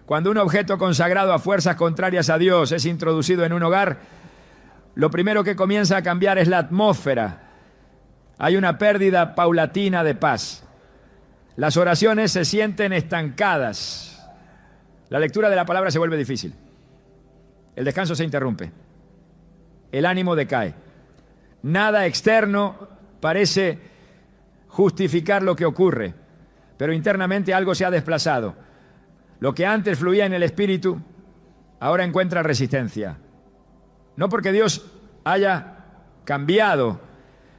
A: Cuando un objeto consagrado a fuerzas contrarias a Dios es introducido en un hogar, lo primero que comienza a cambiar es la atmósfera. Hay una pérdida paulatina de paz. Las oraciones se sienten estancadas. La lectura de la palabra se vuelve difícil. El descanso se interrumpe. El ánimo decae. Nada externo parece justificar lo que ocurre, pero internamente algo se ha desplazado. Lo que antes fluía en el espíritu, ahora encuentra resistencia. No porque Dios haya cambiado,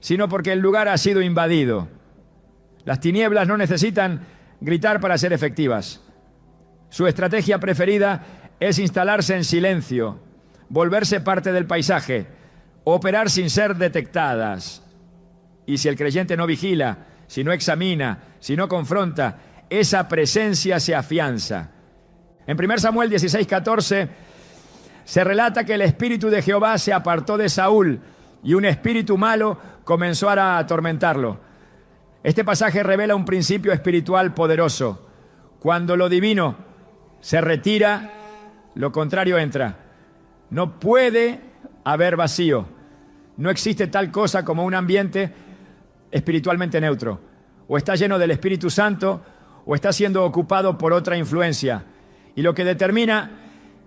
A: sino porque el lugar ha sido invadido. Las tinieblas no necesitan gritar para ser efectivas. Su estrategia preferida es instalarse en silencio, volverse parte del paisaje, operar sin ser detectadas. Y si el creyente no vigila, si no examina, si no confronta, esa presencia se afianza. En 1 Samuel 16:14 se relata que el espíritu de Jehová se apartó de Saúl y un espíritu malo comenzó a atormentarlo. Este pasaje revela un principio espiritual poderoso. Cuando lo divino se retira, lo contrario entra. No puede haber vacío. No existe tal cosa como un ambiente espiritualmente neutro. O está lleno del Espíritu Santo o está siendo ocupado por otra influencia. Y lo que determina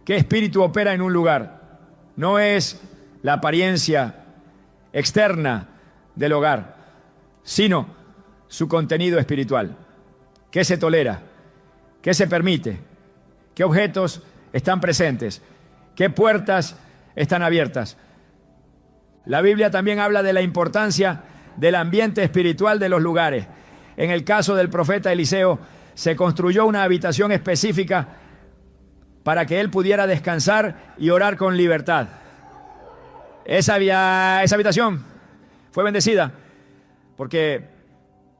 A: qué espíritu opera en un lugar no es la apariencia externa del hogar, sino su contenido espiritual. ¿Qué se tolera? ¿Qué se permite? ¿Qué objetos están presentes? ¿Qué puertas están abiertas? La Biblia también habla de la importancia del ambiente espiritual de los lugares. En el caso del profeta Eliseo, se construyó una habitación específica para que él pudiera descansar y orar con libertad. Esa habitación fue bendecida porque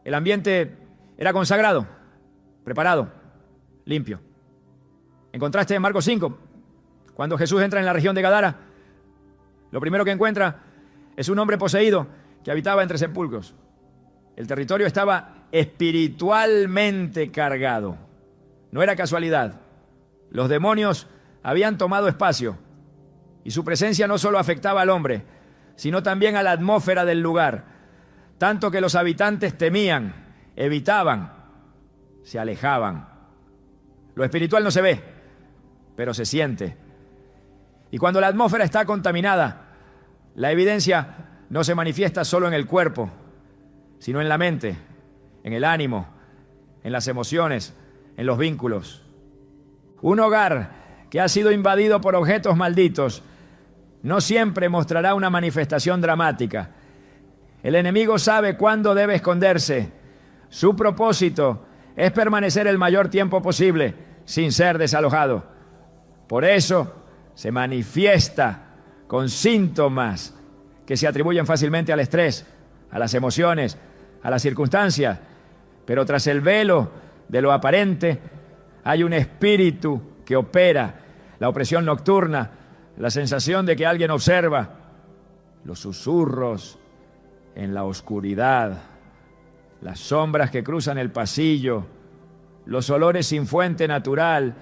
A: el ambiente era consagrado, preparado, limpio. En contraste, en Marcos 5, cuando Jesús entra en la región de Gadara, lo primero que encuentra es un hombre poseído que habitaba entre sepulcros. El territorio estaba espiritualmente cargado. No era casualidad. Los demonios habían tomado espacio y su presencia no solo afectaba al hombre, sino también a la atmósfera del lugar, tanto que los habitantes temían, evitaban, se alejaban. Lo espiritual no se ve, pero se siente. Y cuando la atmósfera está contaminada, la evidencia no se manifiesta solo en el cuerpo, sino en la mente, en el ánimo, en las emociones, en los vínculos. Un hogar que ha sido invadido por objetos malditos no siempre mostrará una manifestación dramática. El enemigo sabe cuándo debe esconderse. Su propósito es permanecer el mayor tiempo posible sin ser desalojado. Por eso se manifiesta con síntomas que se atribuyen fácilmente al estrés, a las emociones, a las circunstancias. Pero tras el velo de lo aparente hay un espíritu que opera, la opresión nocturna, la sensación de que alguien observa, los susurros en la oscuridad, las sombras que cruzan el pasillo, los olores sin fuente natural,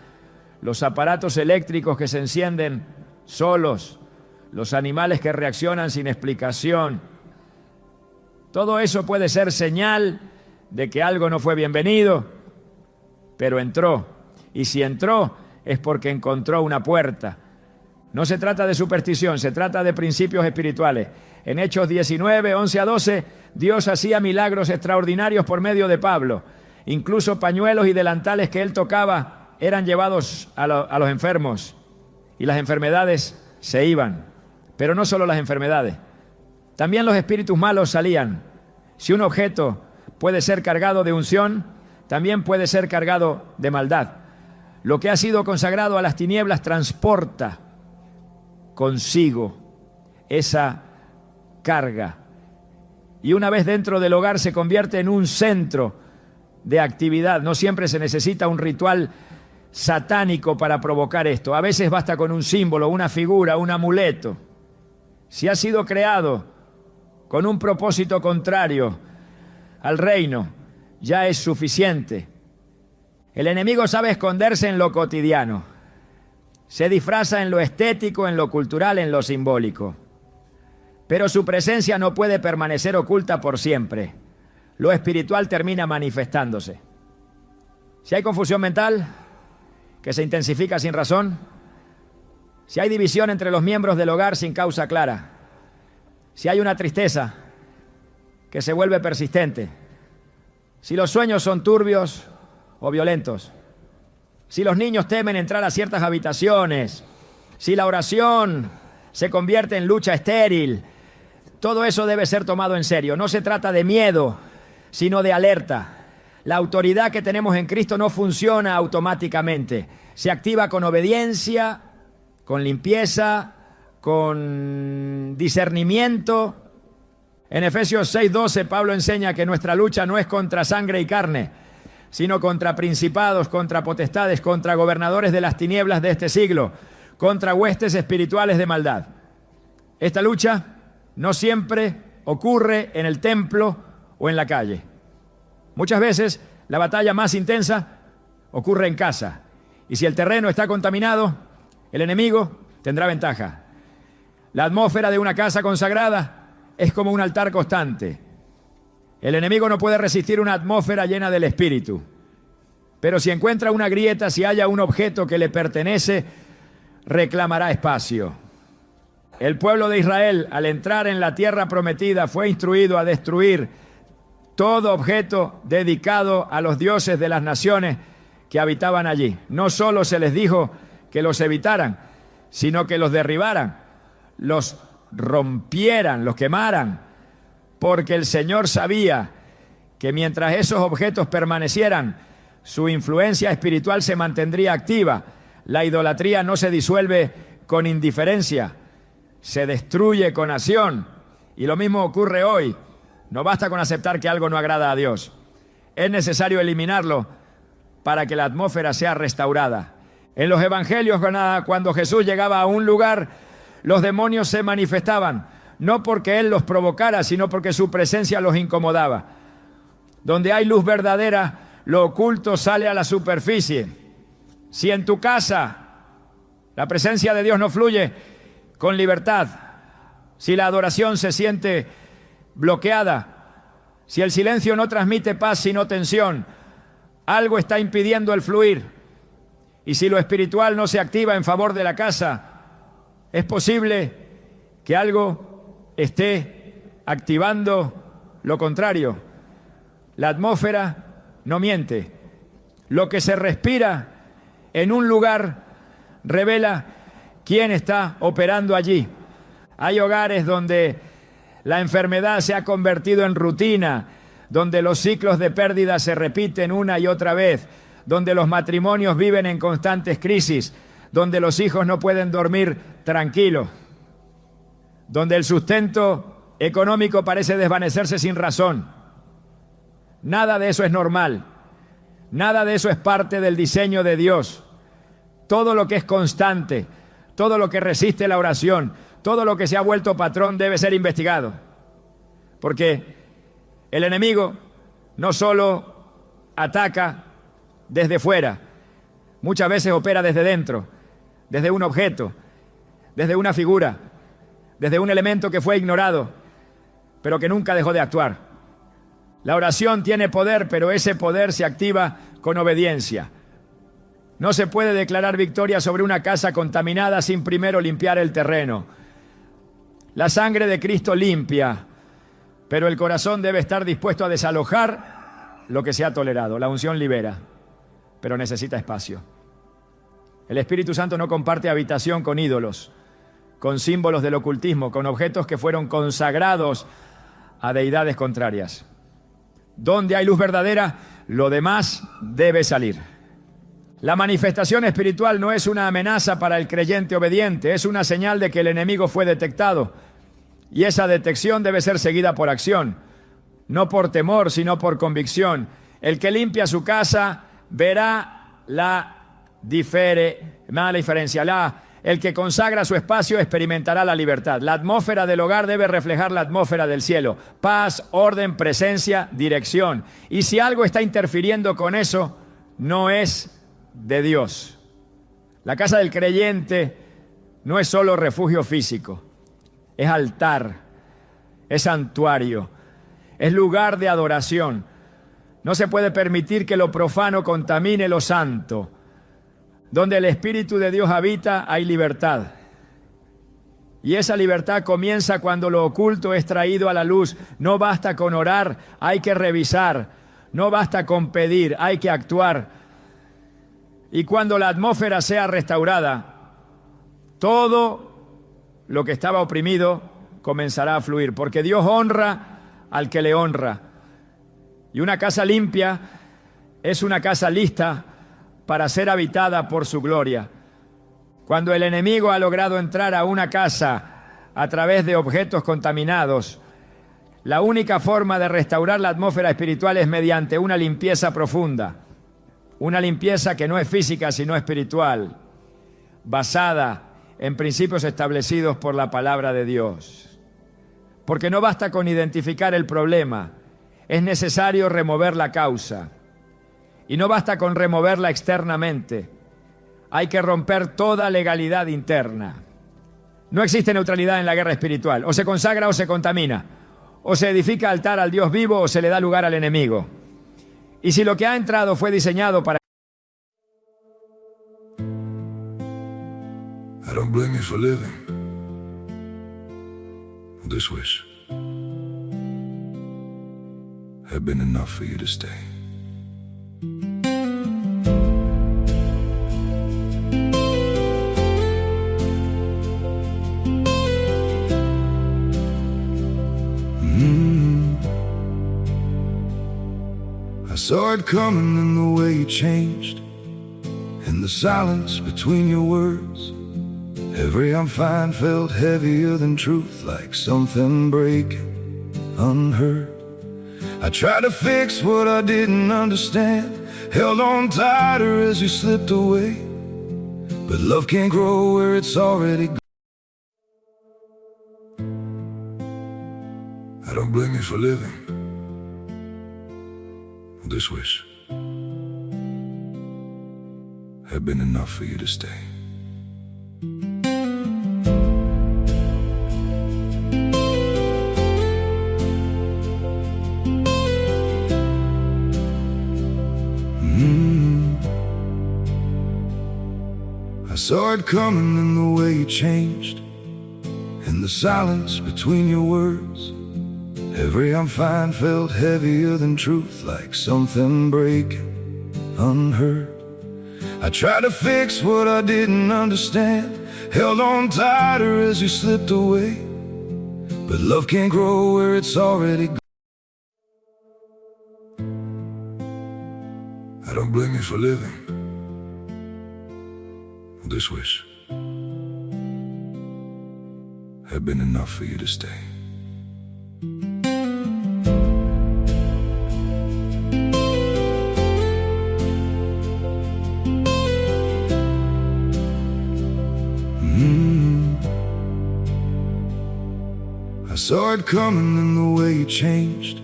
A: los aparatos eléctricos que se encienden solos, los animales que reaccionan sin explicación. Todo eso puede ser señal de que algo no fue bienvenido, pero entró. Y si entró, es porque encontró una puerta. No se trata de superstición, se trata de principios espirituales. En Hechos 19, 11 a 12, Dios hacía milagros extraordinarios por medio de Pablo. Incluso pañuelos y delantales que él tocaba eran llevados a los enfermos. Y las enfermedades se iban. Pero no solo las enfermedades. También los espíritus malos salían. Si un objeto puede ser cargado de unción, también puede ser cargado de maldad. Lo que ha sido consagrado a las tinieblas transporta consigo esa carga. Y una vez dentro del hogar se convierte en un centro de actividad. No siempre se necesita un ritual satánico para provocar esto. A veces basta con un símbolo, una figura, un amuleto. Si ha sido creado con un propósito contrario al reino, ya es suficiente. El enemigo sabe esconderse en lo cotidiano. Se disfraza en lo estético, en lo cultural, en lo simbólico. Pero su presencia no puede permanecer oculta por siempre. Lo espiritual termina manifestándose. Si hay confusión mental, que se intensifica sin razón, si hay división entre los miembros del hogar sin causa clara, si hay una tristeza que se vuelve persistente, si los sueños son turbios o violentos, si los niños temen entrar a ciertas habitaciones, si la oración se convierte en lucha estéril, todo eso debe ser tomado en serio. No se trata de miedo, sino de alerta. La autoridad que tenemos en Cristo no funciona automáticamente. Se activa con obediencia, con limpieza, con discernimiento. En Efesios 6:12 Pablo enseña que nuestra lucha no es contra sangre y carne, sino contra principados, contra potestades, contra gobernadores de las tinieblas de este siglo, contra huestes espirituales de maldad. Esta lucha no siempre ocurre en el templo o en la calle. Muchas veces la batalla más intensa ocurre en casa. Y si el terreno está contaminado, el enemigo tendrá ventaja. La atmósfera de una casa consagrada es como un altar constante. El enemigo no puede resistir una atmósfera llena del Espíritu. Pero si encuentra una grieta, si haya un objeto que le pertenece, reclamará espacio. El pueblo de Israel, al entrar en la tierra prometida, fue instruido a destruir todo objeto dedicado a los dioses de las naciones que habitaban allí. No solo se les dijo que los evitaran, sino que los derribaran, los rompieran, los quemaran, porque el Señor sabía que mientras esos objetos permanecieran, su influencia espiritual se mantendría activa. La idolatría no se disuelve con indiferencia, se destruye con acción. Y lo mismo ocurre hoy. No basta con aceptar que algo no agrada a Dios. Es necesario eliminarlo para que la atmósfera sea restaurada. En los evangelios, cuando Jesús llegaba a un lugar, los demonios se manifestaban, no porque Él los provocara, sino porque su presencia los incomodaba. Donde hay luz verdadera, lo oculto sale a la superficie. Si en tu casa la presencia de Dios no fluye con libertad, si la adoración se siente bloqueada, si el silencio no transmite paz sino tensión, algo está impidiendo el fluir. Y si lo espiritual no se activa en favor de la casa, es posible que algo esté activando lo contrario. La atmósfera no miente. Lo que se respira en un lugar revela quién está operando allí. Hay hogares donde la enfermedad se ha convertido en rutina, donde los ciclos de pérdida se repiten una y otra vez, donde los matrimonios viven en constantes crisis, donde los hijos no pueden dormir tranquilos, donde el sustento económico parece desvanecerse sin razón. Nada de eso es normal, nada de eso es parte del diseño de Dios. Todo lo que es constante, todo lo que resiste la oración, todo lo que se ha vuelto patrón debe ser investigado. Porque el enemigo no solo ataca desde fuera, muchas veces opera desde dentro, desde un objeto, desde una figura, desde un elemento que fue ignorado, pero que nunca dejó de actuar. La oración tiene poder, pero ese poder se activa con obediencia. No se puede declarar victoria sobre una casa contaminada sin primero limpiar el terreno. La sangre de Cristo limpia, pero el corazón debe estar dispuesto a desalojar lo que se ha tolerado. La unción libera, pero necesita espacio. El Espíritu Santo no comparte habitación con ídolos, con símbolos del ocultismo, con objetos que fueron consagrados a deidades contrarias. Donde hay luz verdadera, lo demás debe salir. La manifestación espiritual no es una amenaza para el creyente obediente, es una señal de que el enemigo fue detectado. Y esa detección debe ser seguida por acción, no por temor, sino por convicción. El que limpia su casa verá la diferencia. El que consagra su espacio experimentará la libertad. La atmósfera del hogar debe reflejar la atmósfera del cielo. Paz, orden, presencia, dirección. Y si algo está interfiriendo con eso, no es de Dios. La casa del creyente no es solo refugio físico, es altar, es santuario, es lugar de adoración. No se puede permitir que lo profano contamine lo santo. Donde el Espíritu de Dios habita, hay libertad. Y esa libertad comienza cuando lo oculto es traído a la luz. No basta con orar, hay que revisar. No basta con pedir, hay que actuar. Y cuando la atmósfera sea restaurada, todo lo que estaba oprimido comenzará a fluir. Porque Dios honra al que le honra. Y una casa limpia es una casa lista para ser habitada por su gloria. Cuando el enemigo ha logrado entrar a una casa a través de objetos contaminados, la única forma de restaurar la atmósfera espiritual es mediante una limpieza profunda. Una limpieza que no es física, sino espiritual, basada en principios establecidos por la palabra de Dios. Porque no basta con identificar el problema, es necesario remover la causa. Y no basta con removerla externamente, hay que romper toda legalidad interna. No existe neutralidad en la guerra espiritual, o se consagra o se contamina, o se edifica altar al Dios vivo o se le da lugar al enemigo. Y si lo que ha entrado fue diseñado para...
B: I don't blame you for living this wish had been enough for you to stay. I saw it coming in the way you changed, in the silence between your words. Every I'm fine felt heavier than truth, like something breaking unheard. I tried to fix what I didn't understand, held on tighter as you slipped away. But love can't grow where it's already gone. I don't blame you for living this wish had been enough for you to stay. I saw it coming in the way you changed, in the silence between your words. Every I'm fine felt heavier than truth, like something breaking unheard. I tried to fix what I didn't understand, held on tighter as you slipped away. But love can't grow where it's already gone. I don't blame you for living this wish had been enough for you to stay. I saw it coming in the way you changed,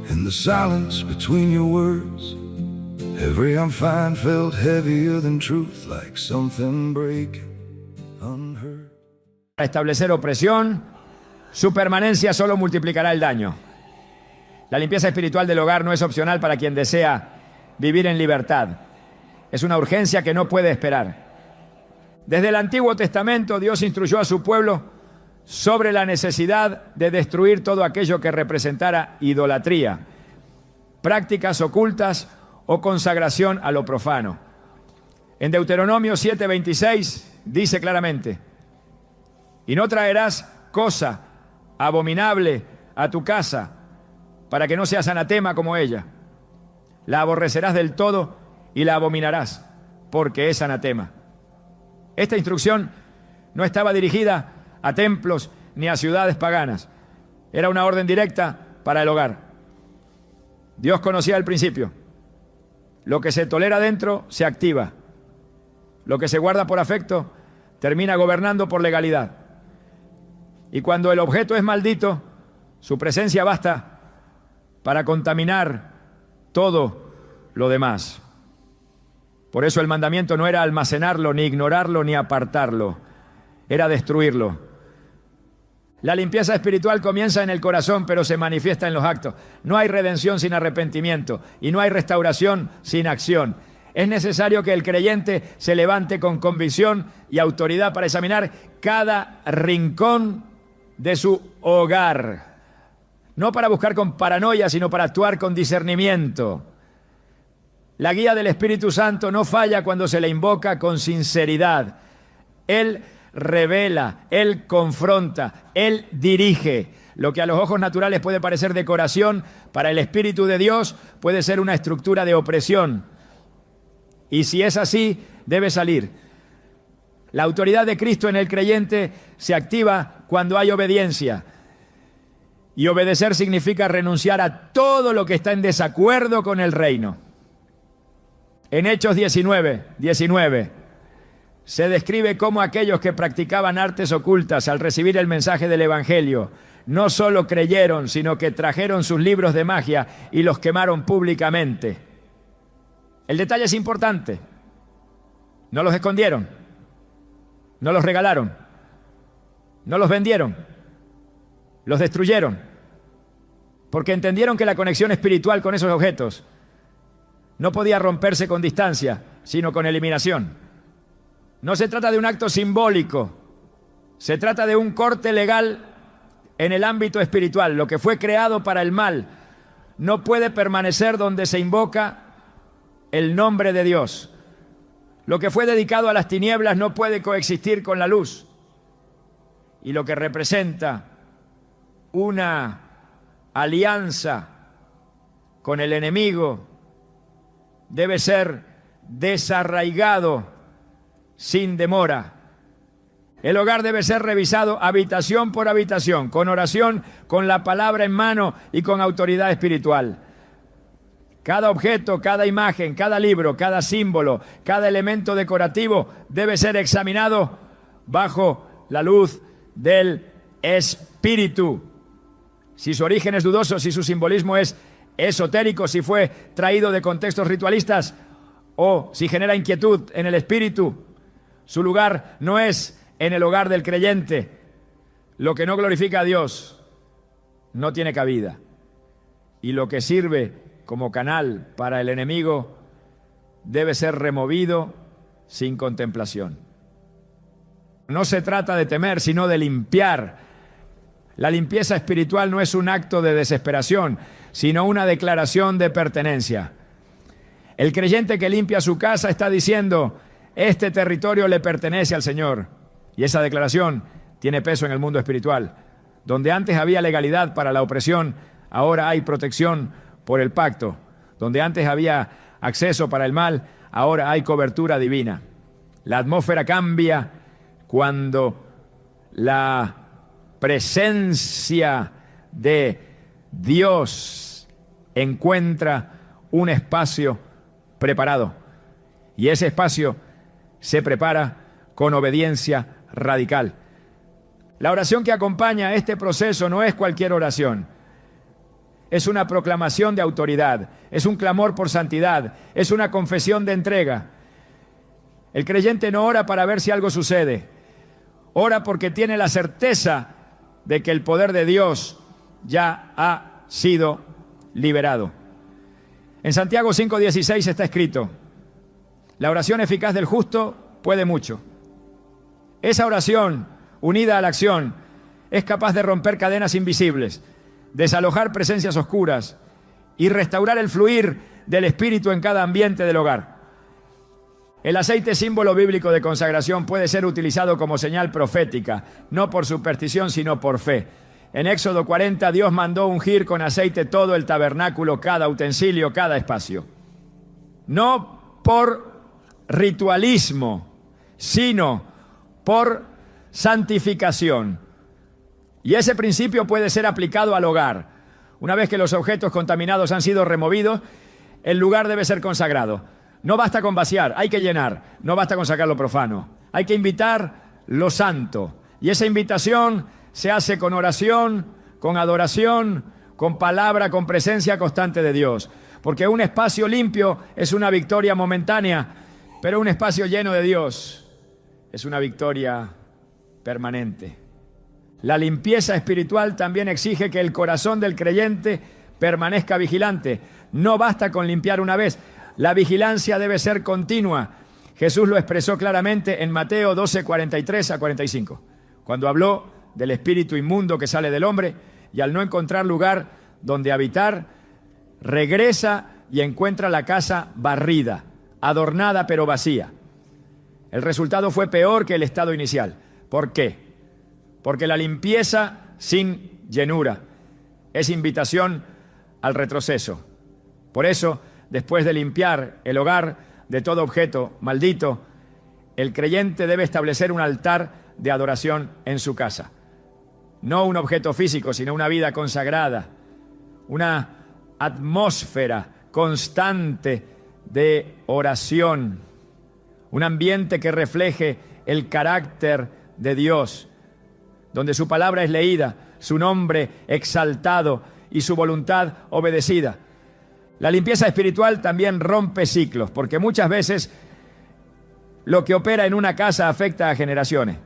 B: in the silence between your words. Every I'm fine felt heavier than truth, like something breaking unheard.
A: Para establecer opresión, su permanencia solo multiplicará el daño. La limpieza espiritual del hogar no es opcional para quien desea vivir en libertad. Es una urgencia que no puede esperar. Desde el Antiguo Testamento, Dios instruyó a su pueblo sobre la necesidad de destruir todo aquello que representara idolatría, prácticas ocultas o consagración a lo profano. En Deuteronomio 7:26 dice claramente: y no traerás cosa abominable a tu casa, para que no seas anatema como ella. La aborrecerás del todo y la abominarás, porque es anatema. Esta instrucción no estaba dirigida a templos ni a ciudades paganas. Era una orden directa para el hogar. Dios conocía el principio. Lo que se tolera dentro se activa. Lo que se guarda por afecto termina gobernando por legalidad. Y cuando el objeto es maldito, su presencia basta para contaminar todo lo demás. Por eso el mandamiento no era almacenarlo, ni ignorarlo, ni apartarlo, era destruirlo. La limpieza espiritual comienza en el corazón, pero se manifiesta en los actos. No hay redención sin arrepentimiento y no hay restauración sin acción. Es necesario que el creyente se levante con convicción y autoridad para examinar cada rincón de su hogar. No para buscar con paranoia, sino para actuar con discernimiento. La guía del Espíritu Santo no falla cuando se le invoca con sinceridad. Él revela, Él confronta, Él dirige. Lo que a los ojos naturales puede parecer decoración, para el Espíritu de Dios puede ser una estructura de opresión. Y si es así, debe salir. La autoridad de Cristo en el creyente se activa cuando hay obediencia. Y obedecer significa renunciar a todo lo que está en desacuerdo con el reino. En Hechos 19, se describe cómo aquellos que practicaban artes ocultas al recibir el mensaje del Evangelio no solo creyeron, sino que trajeron sus libros de magia y los quemaron públicamente. El detalle es importante. No los escondieron, no los regalaron, no los vendieron, los destruyeron, porque entendieron que la conexión espiritual con esos objetos no podía romperse con distancia, sino con eliminación. No se trata de un acto simbólico, se trata de un corte legal en el ámbito espiritual. Lo que fue creado para el mal no puede permanecer donde se invoca el nombre de Dios. Lo que fue dedicado a las tinieblas no puede coexistir con la luz. Y lo que representa una alianza con el enemigo debe ser desarraigado sin demora. El hogar debe ser revisado habitación por habitación, con oración, con la palabra en mano y con autoridad espiritual. Cada objeto, cada imagen, cada libro, cada símbolo, cada elemento decorativo debe ser examinado bajo la luz del Espíritu. Si su origen es dudoso, si su simbolismo es esotérico, si fue traído de contextos ritualistas o si genera inquietud en el espíritu, su lugar no es en el hogar del creyente. Lo que no glorifica a Dios no tiene cabida. Y lo que sirve como canal para el enemigo debe ser removido sin contemplación. No se trata de temer, sino de limpiar. La limpieza espiritual no es un acto de desesperación, sino una declaración de pertenencia. El creyente que limpia su casa está diciendo: este territorio le pertenece al Señor. Y esa declaración tiene peso en el mundo espiritual. Donde antes había legalidad para la opresión, ahora hay protección por el pacto. Donde antes había acceso para el mal, ahora hay cobertura divina. La atmósfera cambia cuando la presencia de Dios encuentra un espacio preparado. Y ese espacio se prepara con obediencia radical. La oración que acompaña este proceso no es cualquier oración. Es una proclamación de autoridad, es un clamor por santidad, es una confesión de entrega. El creyente no ora para ver si algo sucede, ora porque tiene la certeza de que el poder de Dios ya ha sido liberado. En Santiago 5:16 está escrito: la oración eficaz del justo puede mucho. Esa oración, unida a la acción, es capaz de romper cadenas invisibles, desalojar presencias oscuras y restaurar el fluir del Espíritu en cada ambiente del hogar. El aceite, símbolo bíblico de consagración, puede ser utilizado como señal profética, no por superstición, sino por fe. En Éxodo 40, Dios mandó ungir con aceite todo el tabernáculo, cada utensilio, cada espacio. No por ritualismo, sino por santificación. Y ese principio puede ser aplicado al hogar. Una vez que los objetos contaminados han sido removidos, el lugar debe ser consagrado. No basta con vaciar, hay que llenar. No basta con sacar lo profano. Hay que invitar lo santo. Y esa invitación se hace con oración, con adoración, con palabra, con presencia constante de Dios. Porque un espacio limpio es una victoria momentánea, pero un espacio lleno de Dios es una victoria permanente. La limpieza espiritual también exige que el corazón del creyente permanezca vigilante. No basta con limpiar una vez, la vigilancia debe ser continua. Jesús lo expresó claramente en Mateo 12, 43 a 45, cuando habló del espíritu inmundo que sale del hombre y al no encontrar lugar donde habitar, regresa y encuentra la casa barrida, adornada pero vacía. El resultado fue peor que el estado inicial. ¿Por qué? Porque la limpieza sin llenura es invitación al retroceso. Por eso, después de limpiar el hogar de todo objeto maldito, el creyente debe establecer un altar de adoración en su casa. No un objeto físico, sino una vida consagrada, una atmósfera constante de oración, un ambiente que refleje el carácter de Dios, donde su palabra es leída, su nombre exaltado y su voluntad obedecida. La limpieza espiritual también rompe ciclos, porque muchas veces lo que opera en una casa afecta a generaciones.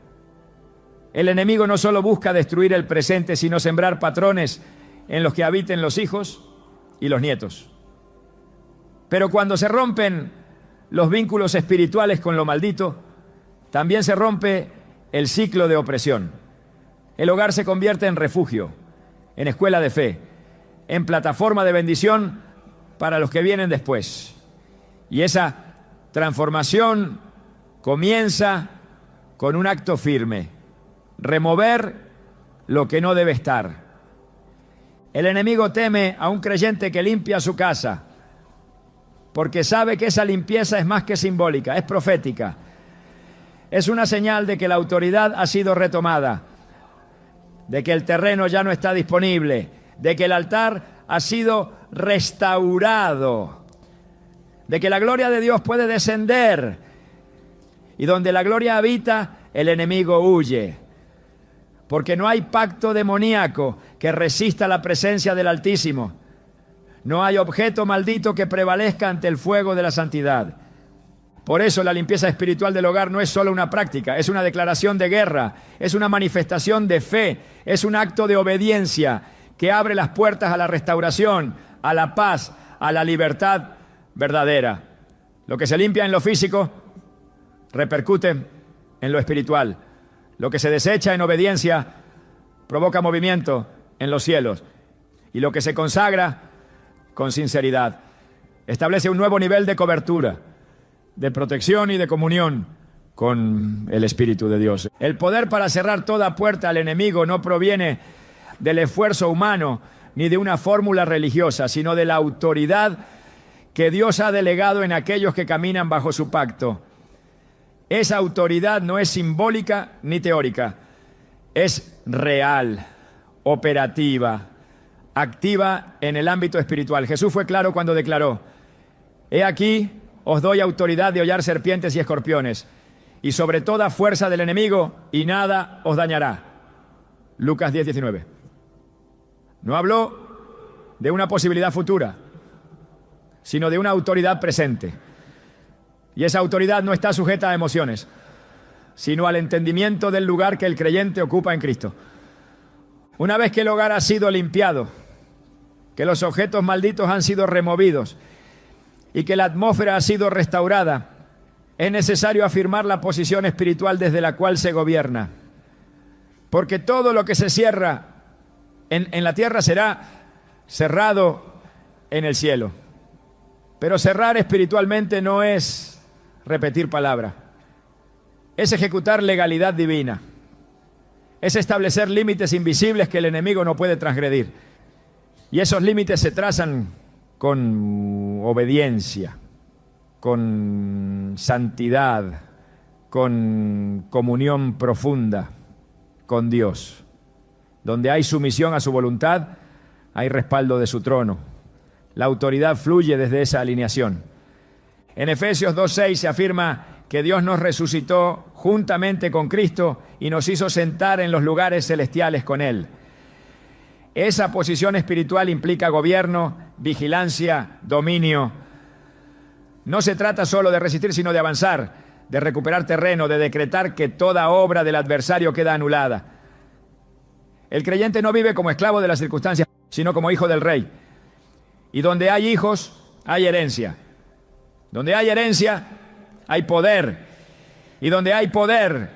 A: El enemigo no solo busca destruir el presente, sino sembrar patrones en los que habiten los hijos y los nietos. Pero cuando se rompen los vínculos espirituales con lo maldito, también se rompe el ciclo de opresión. El hogar se convierte en refugio, en escuela de fe, en plataforma de bendición para los que vienen después. Y esa transformación comienza con un acto firme: remover lo que no debe estar. El enemigo teme a un creyente que limpia su casa, porque sabe que esa limpieza es más que simbólica, es profética. Es una señal de que la autoridad ha sido retomada, de que el terreno ya no está disponible, de que el altar ha sido restaurado, de que la gloria de Dios puede descender, y donde la gloria habita, el enemigo huye, porque no hay pacto demoníaco que resista la presencia del Altísimo. No hay objeto maldito que prevalezca ante el fuego de la santidad. Por eso la limpieza espiritual del hogar no es solo una práctica, es una declaración de guerra, es una manifestación de fe, es un acto de obediencia que abre las puertas a la restauración, a la paz, a la libertad verdadera. Lo que se limpia en lo físico repercute en lo espiritual. Lo que se desecha en obediencia provoca movimiento en los cielos. Y lo que se consagra con sinceridad establece un nuevo nivel de cobertura, de protección y de comunión con el Espíritu de Dios. El poder para cerrar toda puerta al enemigo no proviene del esfuerzo humano ni de una fórmula religiosa, sino de la autoridad que Dios ha delegado en aquellos que caminan bajo su pacto. Esa autoridad no es simbólica ni teórica, es real, operativa, activa en el ámbito espiritual. Jesús fue claro cuando declaró: he aquí, os doy autoridad de hollar serpientes y escorpiones, y sobre toda fuerza del enemigo, y nada os dañará. Lucas 10, 19. No habló de una posibilidad futura, sino de una autoridad presente. Y esa autoridad no está sujeta a emociones, sino al entendimiento del lugar que el creyente ocupa en Cristo. Una vez que el hogar ha sido limpiado, que los objetos malditos han sido removidos y que la atmósfera ha sido restaurada, es necesario afirmar la posición espiritual desde la cual se gobierna. Porque todo lo que se cierra en la tierra será cerrado en el cielo. Pero cerrar espiritualmente no es repetir palabra, es ejecutar legalidad divina, es establecer límites invisibles que el enemigo no puede transgredir. Y esos límites se trazan con obediencia, con santidad, con comunión profunda con Dios. Donde hay sumisión a su voluntad, hay respaldo de su trono. La autoridad fluye desde esa alineación. En Efesios 2:6 se afirma que Dios nos resucitó juntamente con Cristo y nos hizo sentar en los lugares celestiales con Él. Esa posición espiritual implica gobierno, vigilancia, dominio. No se trata solo de resistir, sino de avanzar, de recuperar terreno, de decretar que toda obra del adversario queda anulada. El creyente no vive como esclavo de las circunstancias, sino como hijo del Rey. Y donde hay hijos, hay herencia. Donde hay herencia, hay poder. Y donde hay poder,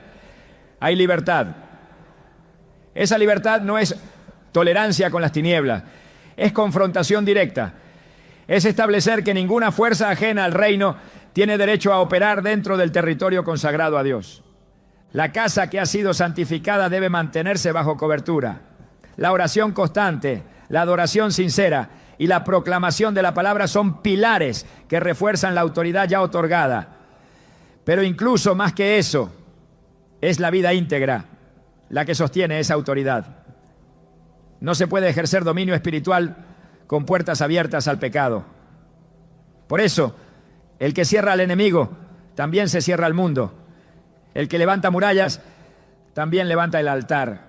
A: hay libertad. Esa libertad no es tolerancia con las tinieblas, es confrontación directa. Es establecer que ninguna fuerza ajena al reino tiene derecho a operar dentro del territorio consagrado a Dios. La casa que ha sido santificada debe mantenerse bajo cobertura. La oración constante, la adoración sincera y la proclamación de la palabra son pilares que refuerzan la autoridad ya otorgada. Pero incluso más que eso, es la vida íntegra la que sostiene esa autoridad. No se puede ejercer dominio espiritual con puertas abiertas al pecado. Por eso, el que cierra al enemigo, también se cierra al mundo. El que levanta murallas, también levanta el altar.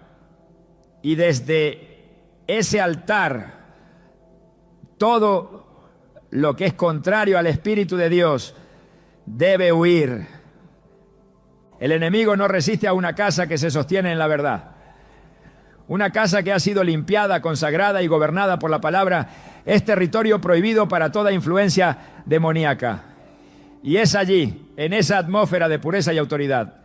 A: Y desde ese altar, todo lo que es contrario al Espíritu de Dios debe huir. El enemigo no resiste a una casa que se sostiene en la verdad. Una casa que ha sido limpiada, consagrada y gobernada por la palabra es territorio prohibido para toda influencia demoníaca. Y es allí, en esa atmósfera de pureza y autoridad,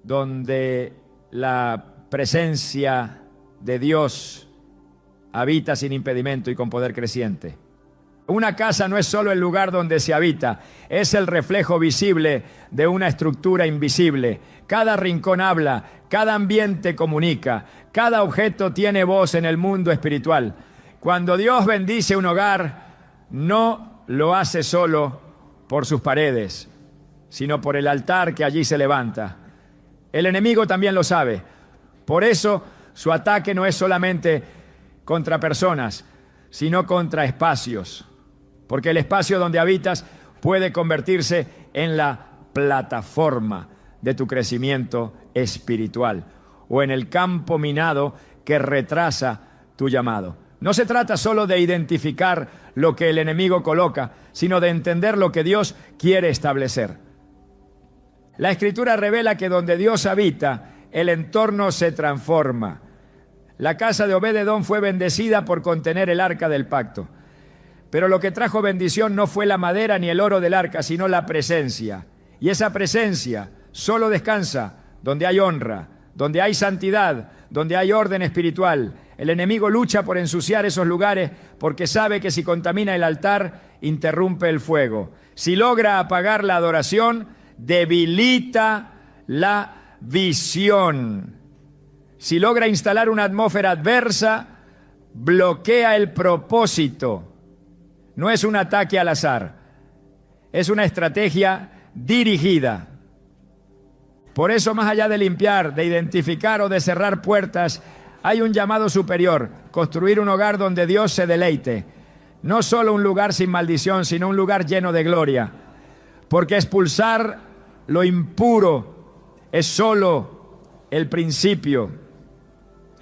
A: donde la presencia de Dios habita sin impedimento y con poder creciente. Una casa no es solo el lugar donde se habita, es el reflejo visible de una estructura invisible. Cada rincón habla, cada ambiente comunica, cada objeto tiene voz en el mundo espiritual. Cuando Dios bendice un hogar, no lo hace solo por sus paredes, sino por el altar que allí se levanta. El enemigo también lo sabe. Por eso su ataque no es solamente contra personas, sino contra espacios. Porque el espacio donde habitas puede convertirse en la plataforma de tu crecimiento espiritual o en el campo minado que retrasa tu llamado. No se trata solo de identificar lo que el enemigo coloca, sino de entender lo que Dios quiere establecer. La Escritura revela que donde Dios habita, el entorno se transforma. La casa de Obed-Edom fue bendecida por contener el arca del pacto. Pero lo que trajo bendición no fue la madera ni el oro del arca, sino la presencia. Y esa presencia solo descansa donde hay honra, donde hay santidad, donde hay orden espiritual. El enemigo lucha por ensuciar esos lugares porque sabe que si contamina el altar, interrumpe el fuego. Si logra apagar la adoración, debilita la visión. Si logra instalar una atmósfera adversa, bloquea el propósito. No es un ataque al azar, es una estrategia dirigida. Por eso, más allá de limpiar, de identificar o de cerrar puertas, hay un llamado superior: construir un hogar donde Dios se deleite. No solo un lugar sin maldición, sino un lugar lleno de gloria. Porque expulsar lo impuro es solo el principio.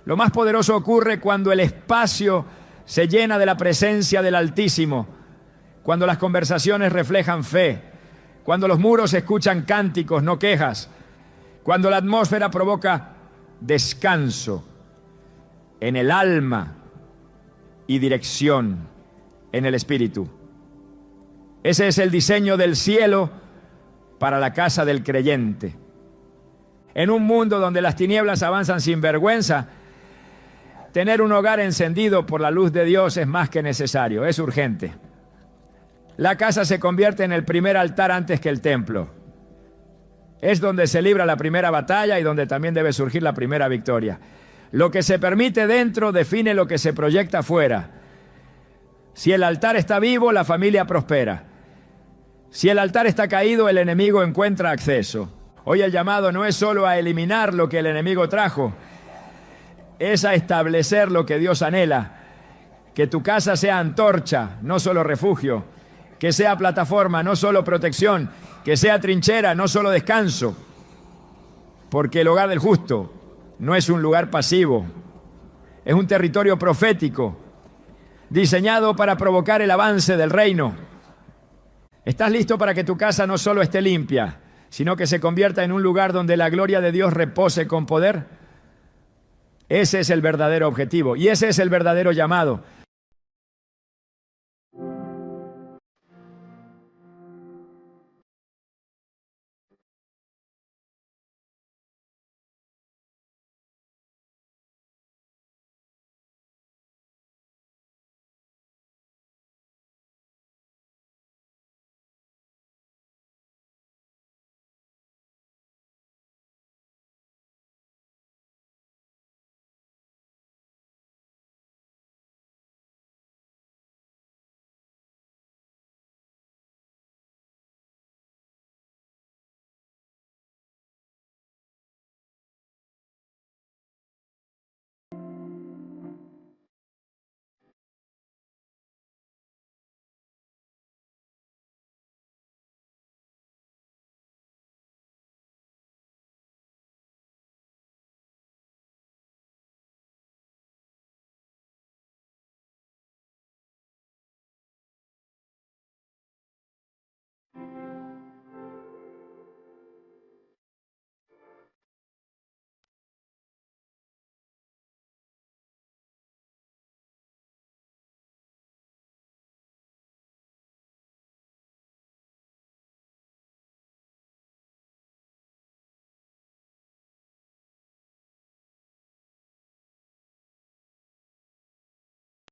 A: Lo más poderoso ocurre cuando el espacio se llena de la presencia del Altísimo, cuando las conversaciones reflejan fe, cuando los muros escuchan cánticos, no quejas, cuando la atmósfera provoca descanso en el alma y dirección en el espíritu. Ese es el diseño del cielo para la casa del creyente. En un mundo donde las tinieblas avanzan sin vergüenza, tener un hogar encendido por la luz de Dios es más que necesario, es urgente. La casa se convierte en el primer altar antes que el templo. Es donde se libra la primera batalla y donde también debe surgir la primera victoria. Lo que se permite dentro define lo que se proyecta fuera. Si el altar está vivo, la familia prospera. Si el altar está caído, el enemigo encuentra acceso. Hoy el llamado no es solo a eliminar lo que el enemigo trajo, es a establecer lo que Dios anhela. Que tu casa sea antorcha, no solo refugio. que sea plataforma, no solo protección, que sea trinchera, no solo descanso, porque el hogar del justo no es un lugar pasivo, es un territorio profético, diseñado para provocar el avance del reino. ¿Estás listo para que tu casa no solo esté limpia, sino que se convierta en un lugar donde la gloria de Dios repose con poder? Ese es el verdadero objetivo y ese es el verdadero llamado.